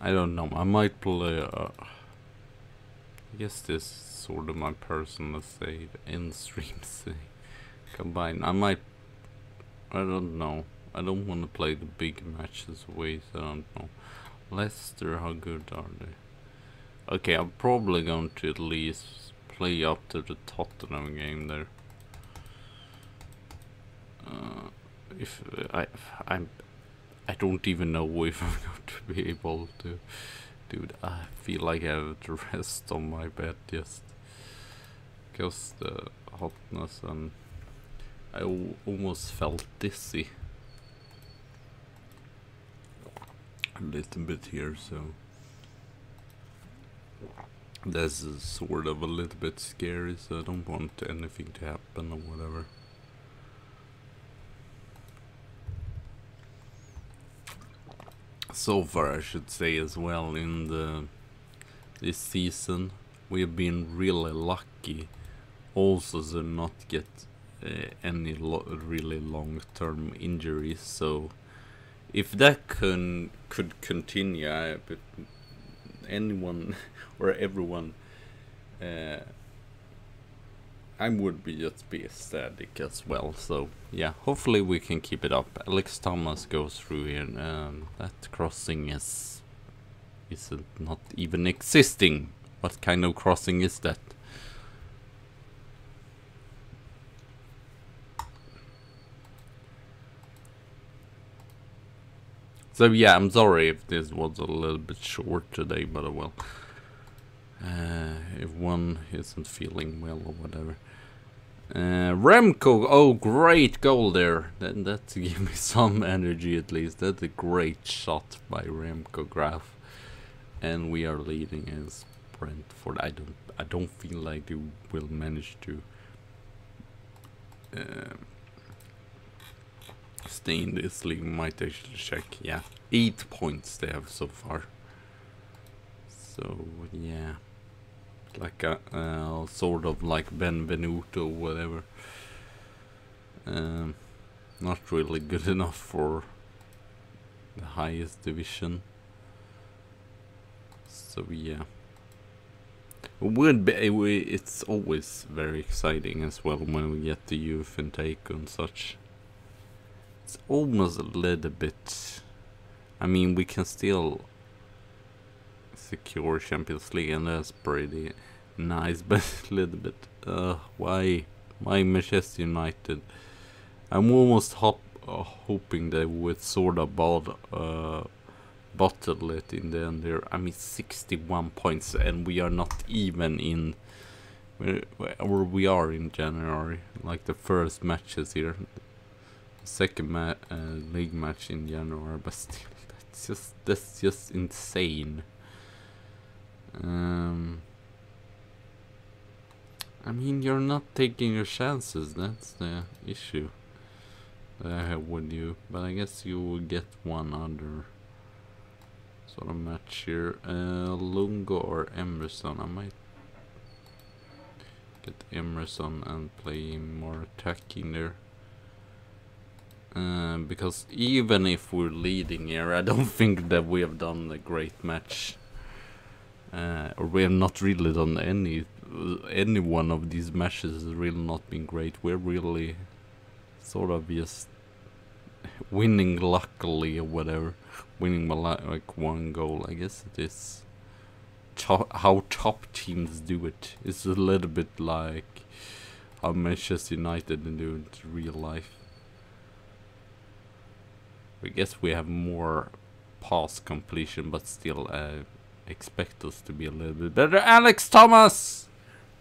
I don't know, I might play I guess this is sort of my personal save in streams combined. I don't know, I don't want to play the big matches away, so I don't know. Leicester, how good are they? Okay, I'm probably going to at least play up to the Tottenham game there. if I don't even know if I'm going to be able to do that. I feel like I have to rest on my bed just because the hotness, and I almost felt dizzy a little bit here, so that's sort of a little bit scary, so I don't want anything to happen or whatever. So far, I should say as well, in this season we have been really lucky also to not get any really long-term injuries, so if that could continue, but anyone or everyone, I would just be ecstatic as well. So yeah, hopefully we can keep it up. Alex Thomas goes through here, and that crossing isn't not even existing. What kind of crossing is that? So yeah, I'm sorry if this was a little bit short today, but well, if one isn't feeling well or whatever. Remco, oh great goal there. That gave me some energy at least. That's a great shot by Remco Graf, and we are leading as Brentford. I don't feel like they will manage to stay in this league. Might actually check. Yeah, 8 points they have so far. So yeah, like a sort of like Benvenuto, whatever. Not really good enough for the highest division. So yeah, it's always very exciting as well when we get the youth intake and such. It's almost a little bit, I mean, we can still secure Champions League, and that's pretty nice, but a little bit, why Manchester United? I'm almost hoping they would sort of bottle it in the end there. I mean, 61 points, and we are not even in where we are in January, like the first matches here. Second league match in January, but still, that's just insane. I mean, you're not taking your chances. That's the issue that I have with you. But I guess you will get one other sort of match here. Lungo or Emerson. I might get Emerson and play more attacking there. Because even if we're leading here, I don't think that we have done a great match, or we have not really done any one of these matches has really not been great. We're really sort of just winning luckily or whatever, winning by like one goal. I guess it is how top teams do it. It's a little bit like how Manchester United do it in real life. I guess we have more pass completion, but still expect us to be a little bit better. Alex Thomas!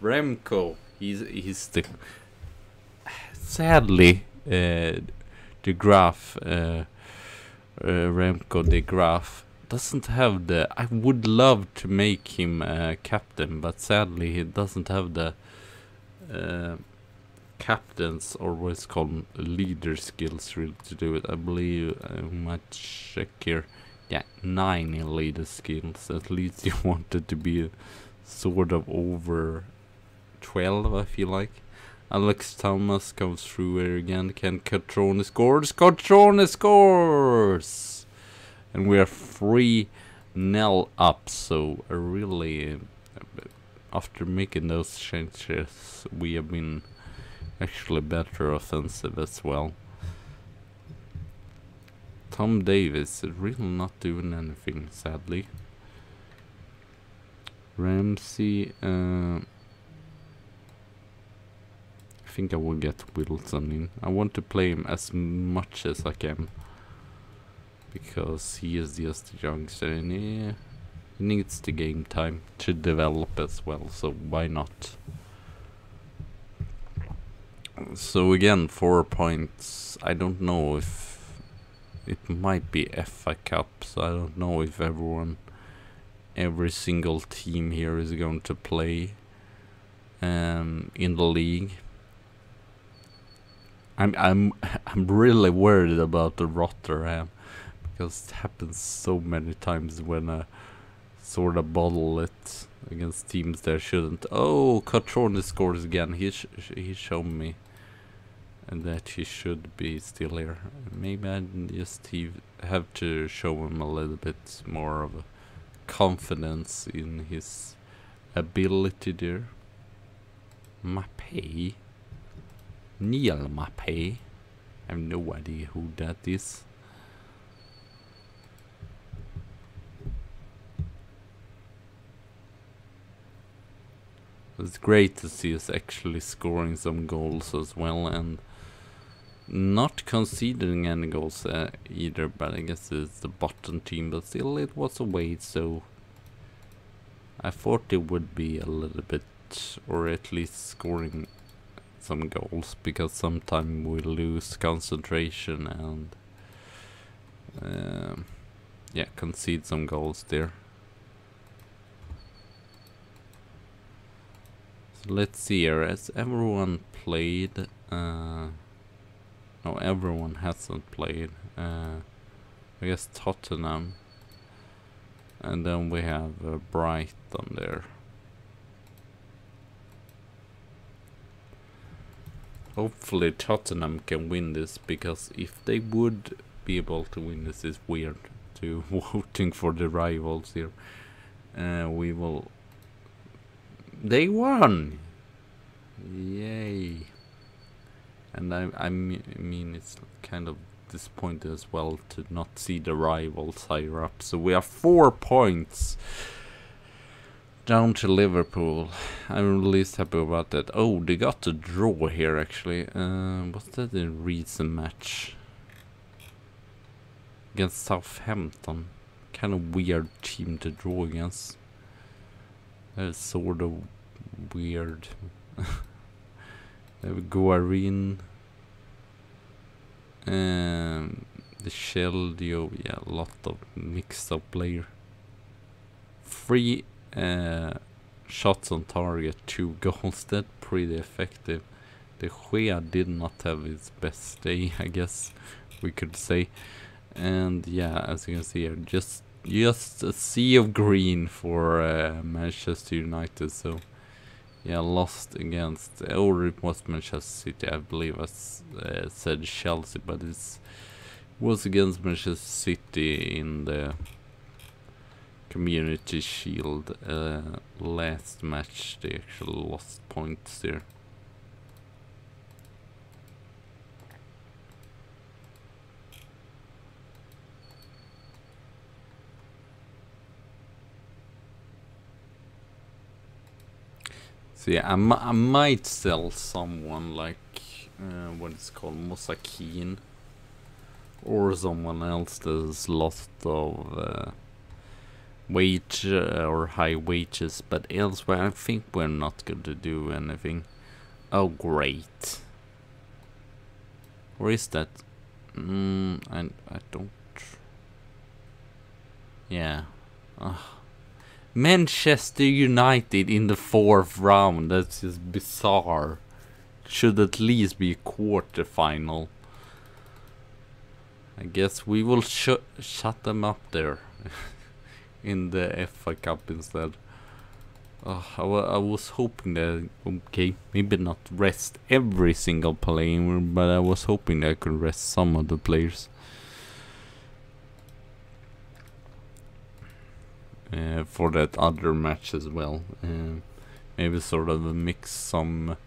Remco, he's the... Sadly, the Graf, Remco de Graf, doesn't have the... I would love to make him captain, but sadly he doesn't have the... captains, or what's called leader skills, really, to do it. I believe I might check here. Yeah, 9 in leader skills. At least you want it to be sort of over 12, I feel like. Alex Thomas comes through here again. Can Catrone scores? Catrone scores! And we are 3-0 up. So really, after making those changes, we have been actually better offensive as well. Tom Davis is really not doing anything, sadly. Ramsey, think I will get Wilson in. I want to play him as much as I can, because he is just a youngster and he needs the game time to develop as well, so why not? So again, 4 points. I don't know if it might be FA Cup, so I don't know if every single team here is going to play in the league. I'm really worried about the Rotterdam, because it happens so many times when I sort of bottle it against teams that shouldn't. Oh, Catrone scores again. He showed me and that he should be still here. Maybe I just have to show him a little bit more of a confidence in his ability there. Mappé, Neil Mappé. I have no idea who that is. It's great to see us actually scoring some goals as well, and not conceding any goals either, but I guess it's the bottom team, but still it was a wait, so I thought it would be a little bit, or at least scoring some goals, because sometimes we lose concentration and yeah, concede some goals there. So let's see here, has everyone played? No, everyone hasn't played. I guess Tottenham. And then we have Brighton there. Hopefully Tottenham can win this, because if they would be able to win this, is weird to voting for the rivals here. We will... They won! Yay! And I mean, it's kind of disappointing as well to not see the rivals higher up. So we are 4 points down to Liverpool. I'm at least happy about that. Oh, they got a draw here actually. Was that a recent match? Against Southampton. Kind of weird team to draw against. That's sort of weird. Guarin, the Sheldio, yeah, a lot of mixed up player. 3 shots on target, 2 goals. That's pretty effective. De Gea did not have his best day, I guess we could say. And yeah, as you can see here, just a sea of green for Manchester United. So yeah, lost against, or it was Manchester City, I believe. I said Chelsea, but it was against Manchester City in the Community Shield last match. They actually lost points there. So yeah, I might sell someone like what is called Mosakin, or someone else that's lost of wage or high wages, but elsewhere I think we're not going to do anything. Oh great. Where is that? I don't. Yeah. Manchester United in the 4th round. That's just bizarre. Should at least be a quarter-final. I guess we will shut them up there in the FA Cup instead. I was hoping that, okay, maybe not rest every single player, but I was hoping that I could rest some of the players. For that other match as well. Maybe sort of a mix, some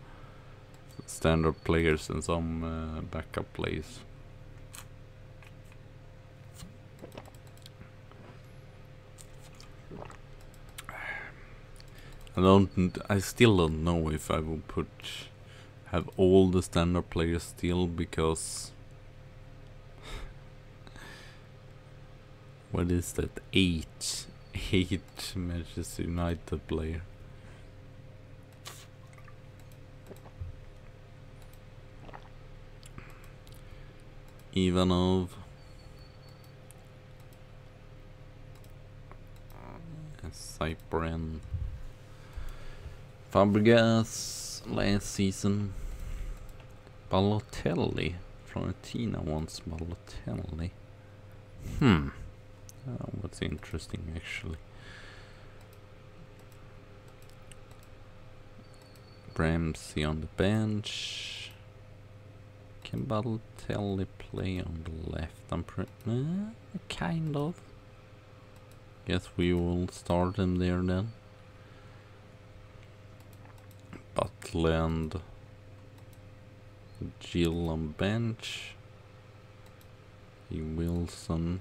standard players and some backup players. I still don't know if I will put have all the standard players still, because what is that? Eight Manchester United player. Ivanov, Cypren, Fabregas last season, Balotelli. Florentina wants Balotelli. What's interesting actually. Ramsey on the bench. Can Balotelli play on the left? Kind of. Guess we will start him there then. Butland, Jill on bench. Wilson.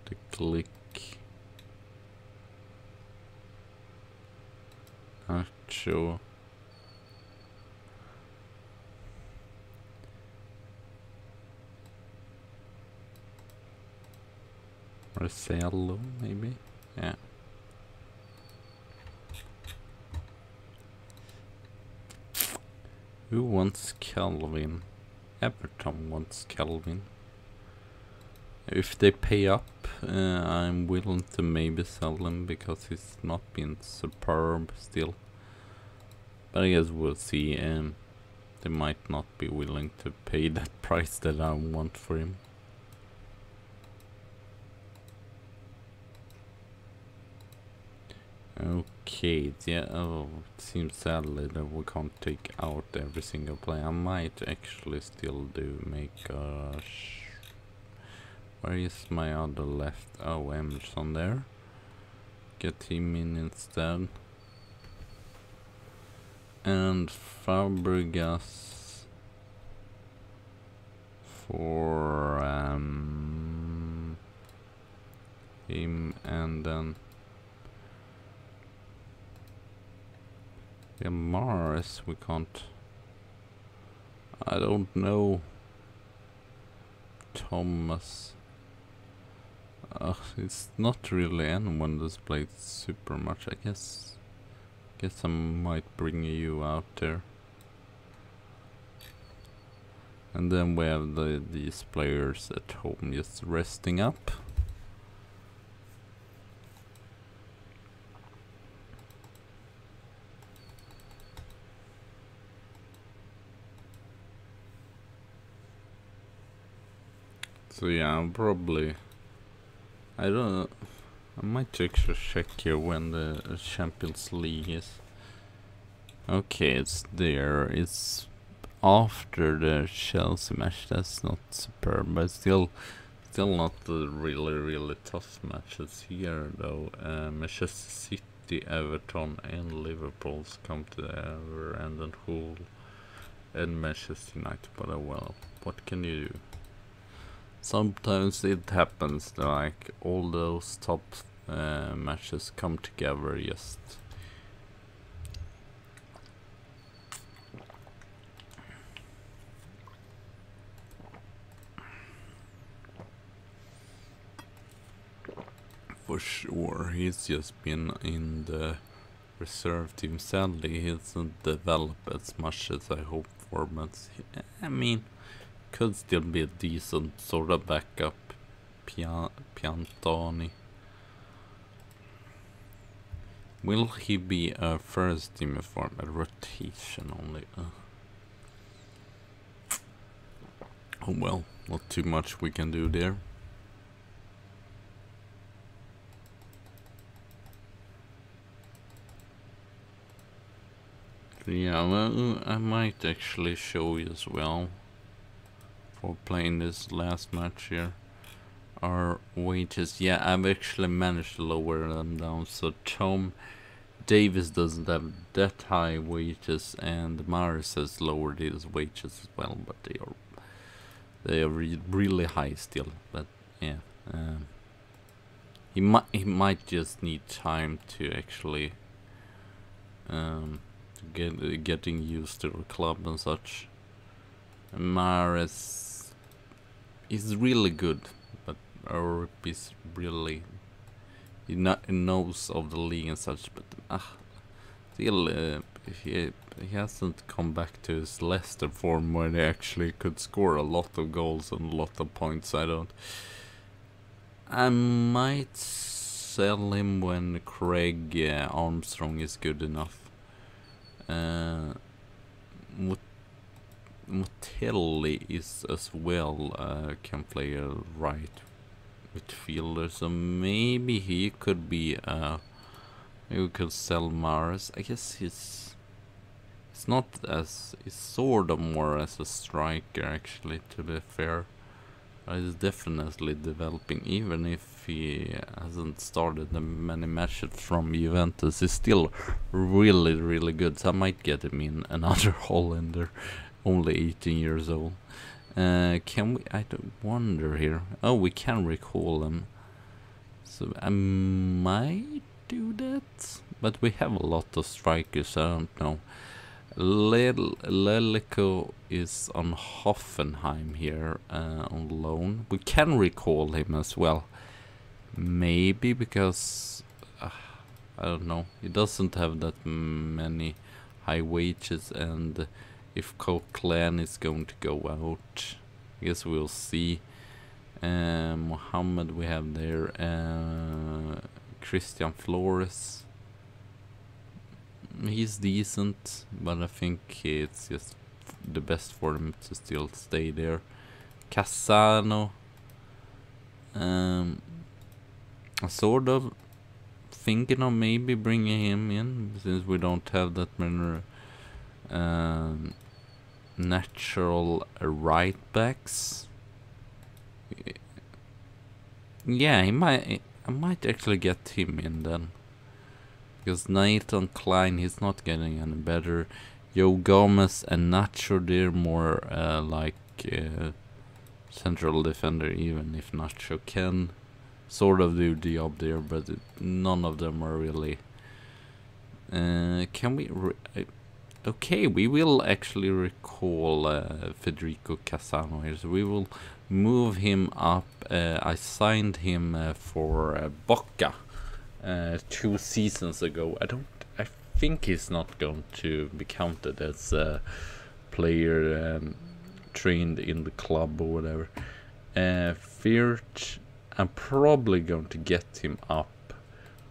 The Click. Nacho. Marcelo, maybe? Yeah. Who wants Calvin? Everton wants Calvin. If they pay up, I'm willing to maybe sell him, because he's not been superb still. But I guess we'll see. They might not be willing to pay that price that I want for him. Okay, yeah, it seems sadly that we can't take out every single play. I might actually still make a... Where is my other left? Oh, Emerson there. Get him in instead. And Fabregas for him, and then Mars we can't. I don't know. Thomas. It's not really anyone that's played super much. I guess I might bring you out there. And then we have these players at home just resting up. So yeah, I'll probably... I might actually check here when the Champions League is. Okay, it's there. It's after the Chelsea match. That's not superb, but still not the really tough matches here though. Manchester City, Everton, and Liverpool's come together, and then Hull and Manchester United. But well, what can you do? Sometimes it happens, like all those top matches come together just. For sure, he's just been in the reserve team. Sadly, he hasn't developed as much as I hoped for, but I mean, could still be a decent sort of backup. Piantoni. Will he be a first team form? A rotation only? Oh well, not too much we can do there. Yeah, well, I might actually show you as well, for playing this last match here, our wages. Yeah, I've actually managed to lower them down, so Tom Davis doesn't have that high wages, and Maris has lowered his wages as well, but they are really high still. But yeah, he might just need time to actually getting used to the club and such. Mahrez is really good, but Europe is really, he knows of the league and such, but still he hasn't come back to his Leicester form where they actually could score a lot of goals and a lot of points. I might sell him when Craig Armstrong is good enough. Motelli is as well, can play a right midfielder, so maybe he could be maybe we could sell Mahrez. I guess he's not as, he's sort of more as a striker actually, to be fair. He's definitely developing, even if he hasn't started many matches from Juventus. He's still really good, so I might get him in. Another Hollander, only 18 years old. Can we, I don't wonder here. Oh, we can recall him, so I might do that, but we have a lot of strikers, I don't know. Lelico is on Hoffenheim here on loan. We can recall him as well, maybe because I don't know, he doesn't have that many high wages, and if Coquelin is going to go out, I guess we'll see. Mohammed we have there, Christian Flores. He's decent, but I think it's just the best for him to still stay there. Cassano, I'm sort of thinking of maybe bringing him in, since we don't have that many natural right backs. Yeah, I might actually get him in then. Because Nathan Klein, he's not getting any better. Joe Gomez and Nacho, they're more like central defender, even if Nacho can sort of do the job there, but none of them are really. Can we? Okay, we will actually recall Federico Cassano here, so we will move him up. I signed him for Boca 2 seasons ago. I think he's not going to be counted as a player trained in the club or whatever. Firt, I'm probably going to get him up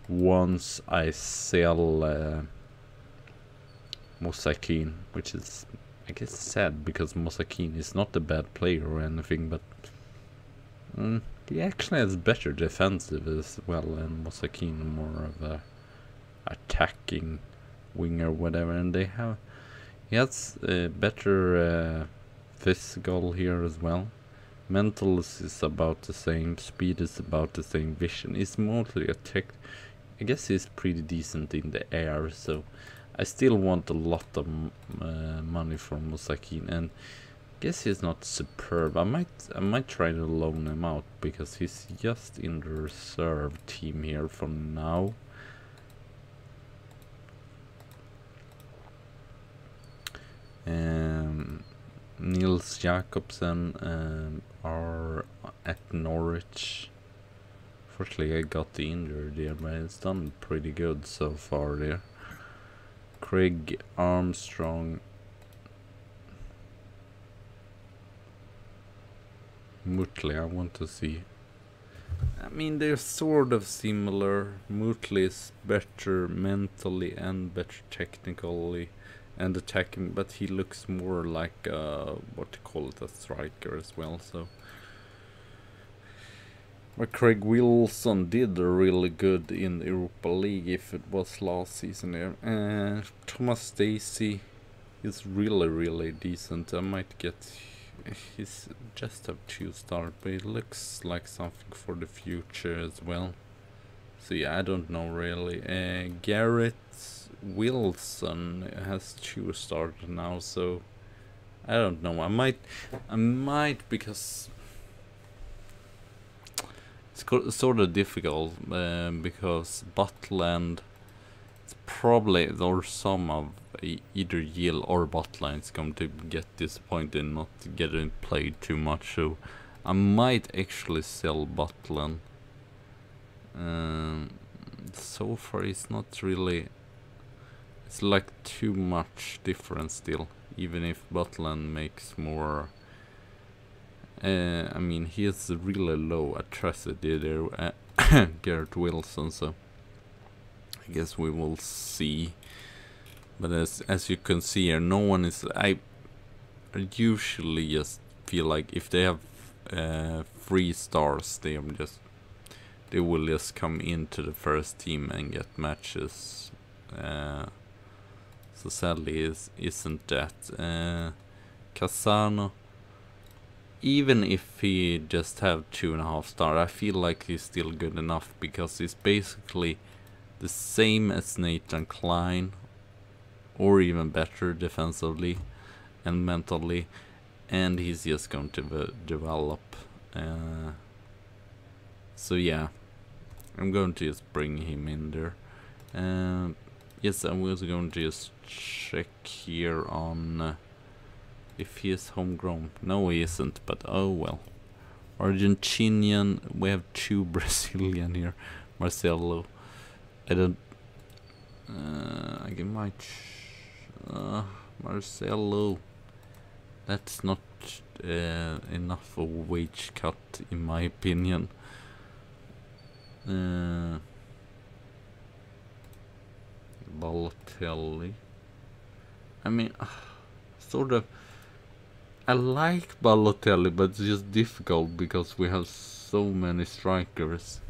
once I sell Mosakin, which is, I guess, sad, because Mosakin is not a bad player or anything, but he actually has better defensive as well, and Mosakin more of a attacking winger, whatever. And he has better physical here as well. Mental is about the same, speed is about the same, vision is mostly a tech. I guess he's pretty decent in the air, so I still want a lot of money from Mosakin, and I guess he's not superb. I might try to loan him out, because he's just in the reserve team here for now. Nils Jakobsen are at Norwich. Fortunately, I got the injury there, but it's done pretty good so far there. Craig Armstrong, Mutley, I want to see. I mean, they're sort of similar. Mutley is better mentally and better technically and attacking, but he looks more like what to call it, a striker as well. So, but Craig Wilson did really good in the Europa League, if it was last season there. Thomas Stacey is really decent. I might get. He's just a 2-star, but it looks like something for the future as well. So yeah, I don't know really. Garrett Wilson has 2-star now, so I don't know. I might because it's sort of difficult, because Butland it's probably there's some of either Yale or Botline is going to get disappointed and not getting played too much. So I might actually sell Botland. So far it's not really, it's like too much difference still, even if Botland makes more. I mean, he has a really low atrocity there, Garrett Wilson, so I guess we will see. But as you can see here, no one is. I usually just feel like if they have 3 stars, they will just come into the first team and get matches. So sadly, isn't that Casano? Even if he just have 2.5 stars, I feel like he's still good enough because he's basically the same as Nathan Klein, or even better defensively and mentally, and he's just going to develop. So yeah, I'm going to just bring him in there. Yes, I was going to just check here on if he is homegrown. No, he isn't, but oh well. Argentinian, we have 2 Brazilian here. Marcelo, I don't. I might. Marcelo, that's not enough of a wage cut in my opinion. Balotelli, I mean, sort of. I like Balotelli, but it's just difficult because we have so many strikers.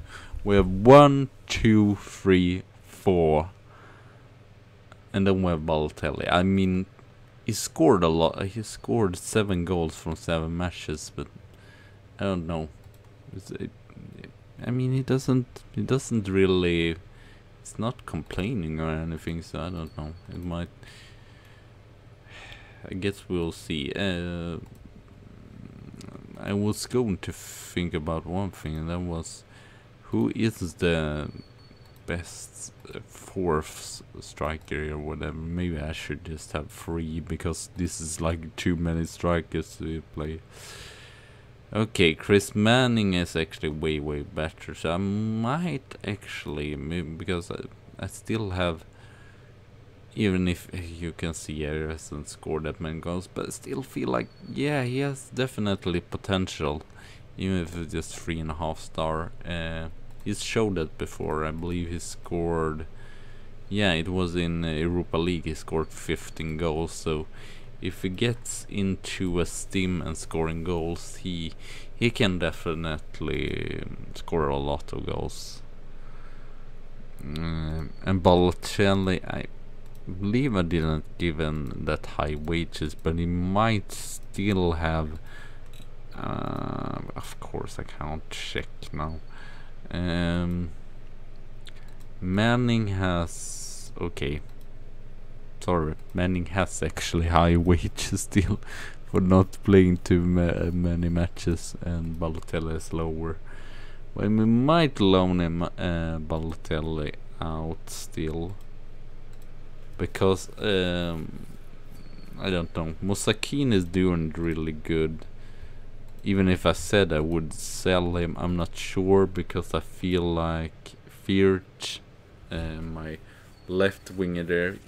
We have 1, 2, 3, 4, and then we have Balotelli. I mean, he scored a lot. He scored 7 goals from 7 matches, but I don't know. I mean, he doesn't really. It's not complaining or anything, so I don't know. It might. I guess we'll see. I was going to think about one thing, and that was who is the best 4th striker or whatever. Maybe I should just have 3 because this is like too many strikers to play. Okay, Chris Manning is actually way better, so I might actually, maybe because I still have. Even if you can see he hasn't scored that many goals, but I still feel like, yeah, he has definitely potential. Even if it's just 3.5 star. He's showed that before. I believe he scored, yeah, it was in Europa League, he scored 15 goals. So if he gets into a steam and scoring goals, he can definitely score a lot of goals. And Balotelli, I believe I didn't give him that high wages, but he might still have. Of course, I can't check now. Manning has. Okay. Sorry, Manning has actually high wages still for not playing too many matches, and Balotelli is lower. Well, we might loan him Balotelli out still. Because I don't know, Mosakin is doing really good. Even if I said I would sell him, I'm not sure because I feel like Firch, my left winger there,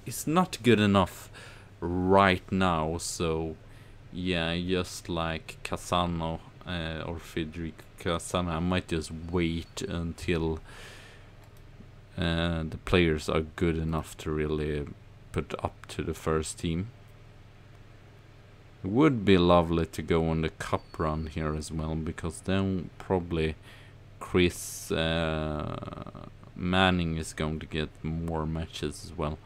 is not good enough right now. So yeah, just like Casano or Federico Casano, I might just wait until the players are good enough to really put up to the first team. It would be lovely to go on the cup run here as well, because then probably Chris Manning is going to get more matches as well.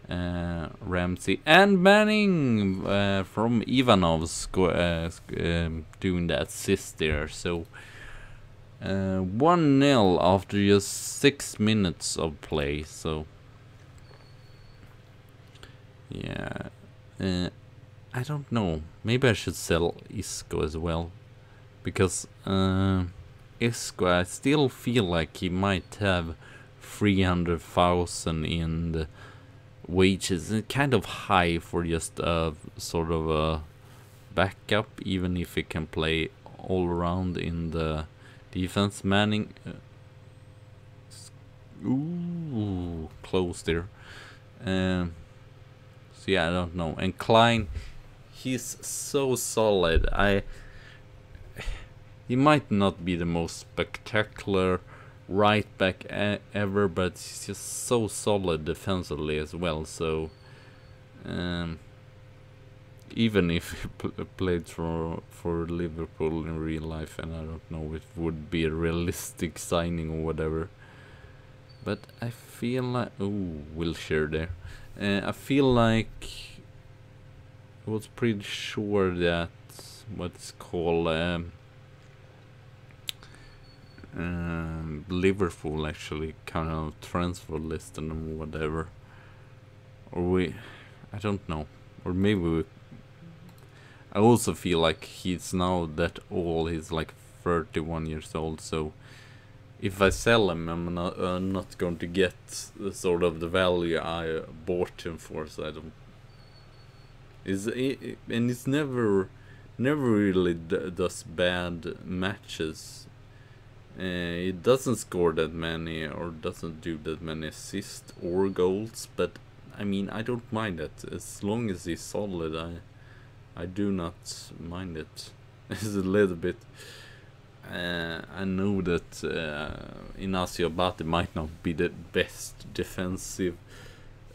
Ramsey and Manning from Ivanov's doing the assist there. So 1-0 after just 6 minutes of play. So yeah, I don't know. Maybe I should sell Isco as well, because Isco, I still feel like he might have 300,000 in the wages. It's kind of high for just a sort of a backup, even if he can play all around in the defense. Manning, ooh, close there. So yeah, I don't know. And Klein, he's so solid. He might not be the most spectacular right back ever, but he's just so solid defensively as well. So even if he played for Liverpool in real life, and I don't know if it would be a realistic signing or whatever, but I feel like, oh, Wilshere there. I feel like I was pretty sure that what's called Liverpool actually kind of transfer listed him or whatever, or I don't know, or maybe I also feel like he's now that old. He's like 31 years old, so if I sell him, I'm not going to get the sort of the value I bought him for. So I don't. And it's never really does bad matches. It doesn't score that many or doesn't do that many assists or goals, but I mean, I don't mind it as long as he's solid. I do not mind it. It's a little bit. I know that Inacio Abate might not be the best defensive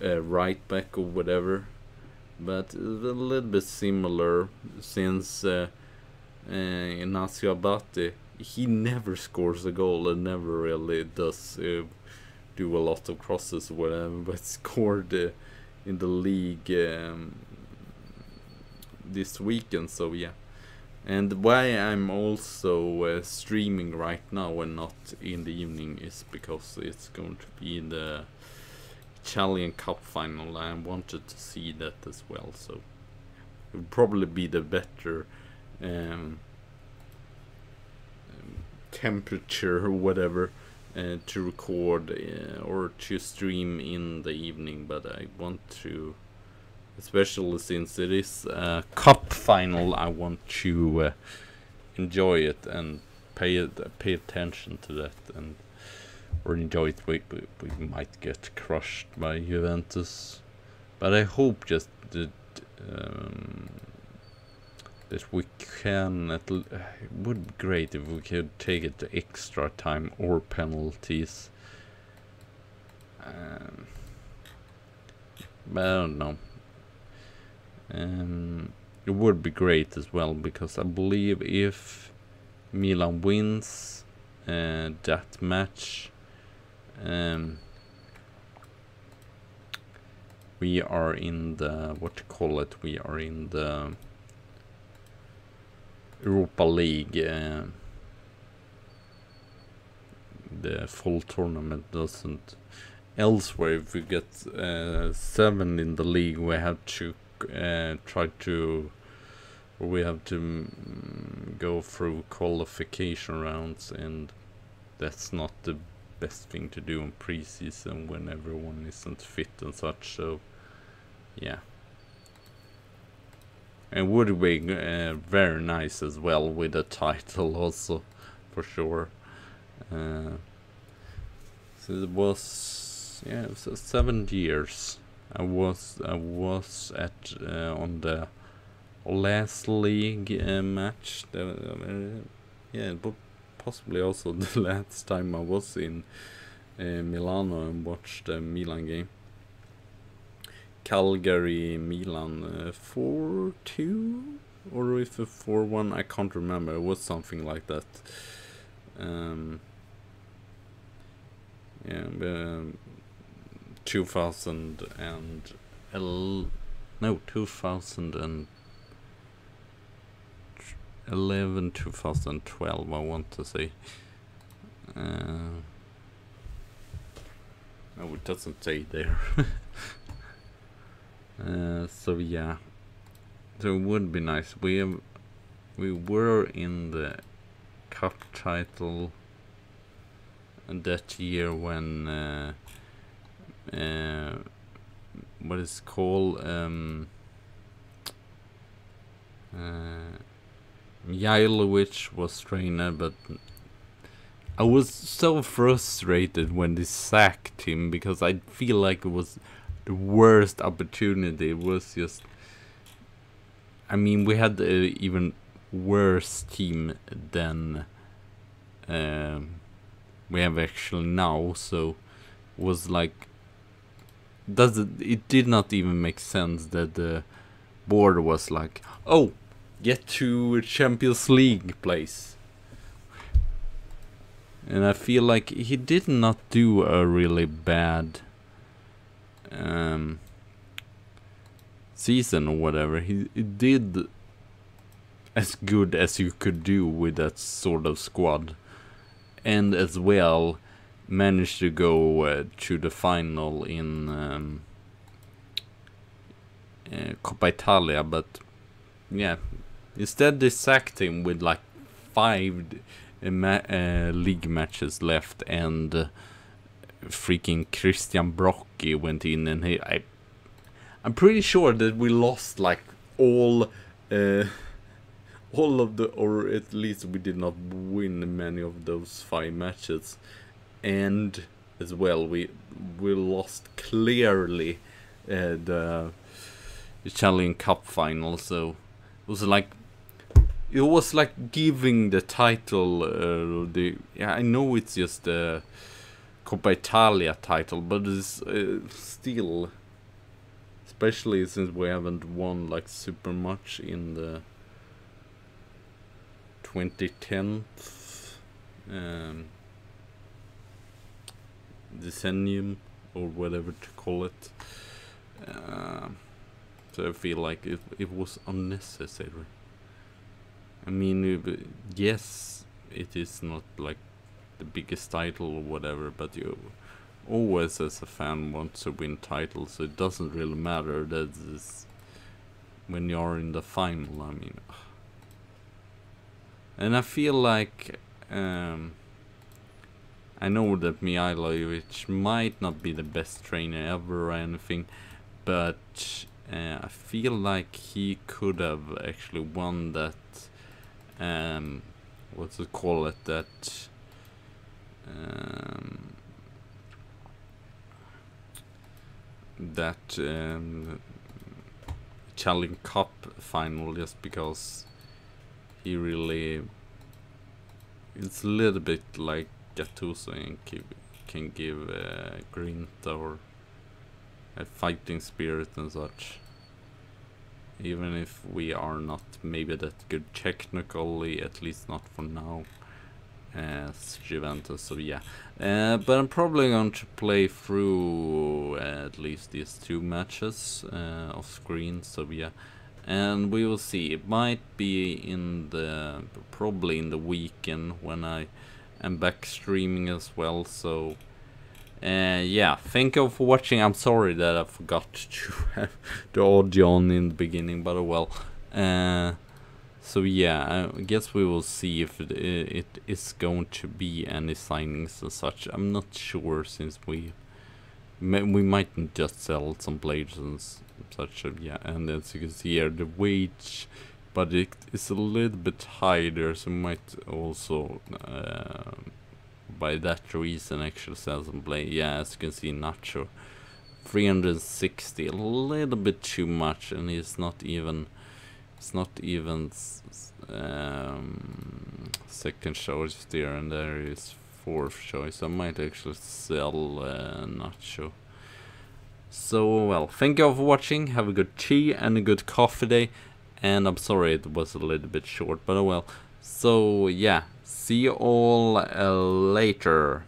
right back or whatever, but it's a little bit similar since Inacio Abate, he never scores a goal and never really does do a lot of crosses or whatever, but scored in the league this weekend. So yeah, and why I'm also streaming right now and not in the evening is because it's going to be the Italian Cup final. I wanted to see that as well, so it would probably be the better temperature or whatever to record or to stream in the evening, but I want to, especially since it is a cup final, I want to enjoy it and pay attention to that, and or enjoy it. We might get crushed by Juventus, but I hope just that that we can. It would be great if we could take it to extra time or penalties. But I don't know. It would be great as well, because I believe if Milan wins that match, we are in the, what to call it, we are in the Europa League, the full tournament doesn't. Elsewhere, if we get 7 in the league, we have to try to, or we have to go through qualification rounds, and that's not the best thing to do in pre-season when everyone isn't fit and such. So yeah, and would be very nice as well with a title also, for sure. So it was, yeah, it was 7 years. I was at on the last league match. Yeah, but possibly also the last time I was in Milano and watched the Milan game. Calgary Milan 4-2, or if a 4-1, I can't remember. It was something like that. Yeah, 2011, 2012, I want to say. No, it doesn't say there. So yeah, so it would be nice. We were in the cup title that year when what is it called, Mihailovic was trainer, but I was so frustrated when they sacked him because I feel like it was the worst opportunity. It was just, I mean, we had an even worse team than we have actually now, so it was like, it did not even make sense that the board was like, oh, get to Champions League place. And I feel like he did not do a really bad season or whatever. He did as good as you could do with that sort of squad, and as well managed to go to the final in Coppa Italia, but yeah, instead they sacked him with like 5 league matches left, and freaking Christian Brocchi went in, and I'm pretty sure that we lost like all of the, or at least we did not win many of those 5 matches, and as well we lost clearly the Italian Cup final. So it was like giving the title, I know it's just the Coppa Italia title, but it's still, especially since we haven't won like super much in the 2010th decennium, or whatever to call it. So I feel like it was unnecessary. I mean, yes, it is not like the biggest title or whatever, but you always, as a fan, want to win titles, so it doesn't really matter that it's when you're in the final. I mean, and I feel like I know that Mihailovic might not be the best trainer ever or anything, but I feel like he could have actually won that, what's it call it, that Italian Cup final, just because he really, it's a little bit like Gattuso and can give grinta or a fighting spirit and such, even if we are not maybe that good technically, at least not for now, as Juventus. So yeah, but I'm probably going to play through at least these 2 matches off screen, so yeah, and we will see. It might be probably in the weekend when I am back streaming as well. So yeah, thank you for watching. I'm sorry that I forgot to have the audio on in the beginning, but oh well. So yeah, I guess we will see if it is going to be any signings and such. I'm not sure, since we might just sell some players and such. Yeah, and as you can see here, the wage budget is a little bit higher, so we might also by that reason actually sell some play. Yeah, as you can see, Nacho 360, a little bit too much, and it's not even second choice there, and there is 4th choice. I might actually sell Nacho. So well, thank you all for watching. Have a good tea and a good coffee day, and I'm sorry it was a little bit short, but oh well. So yeah, see you all later.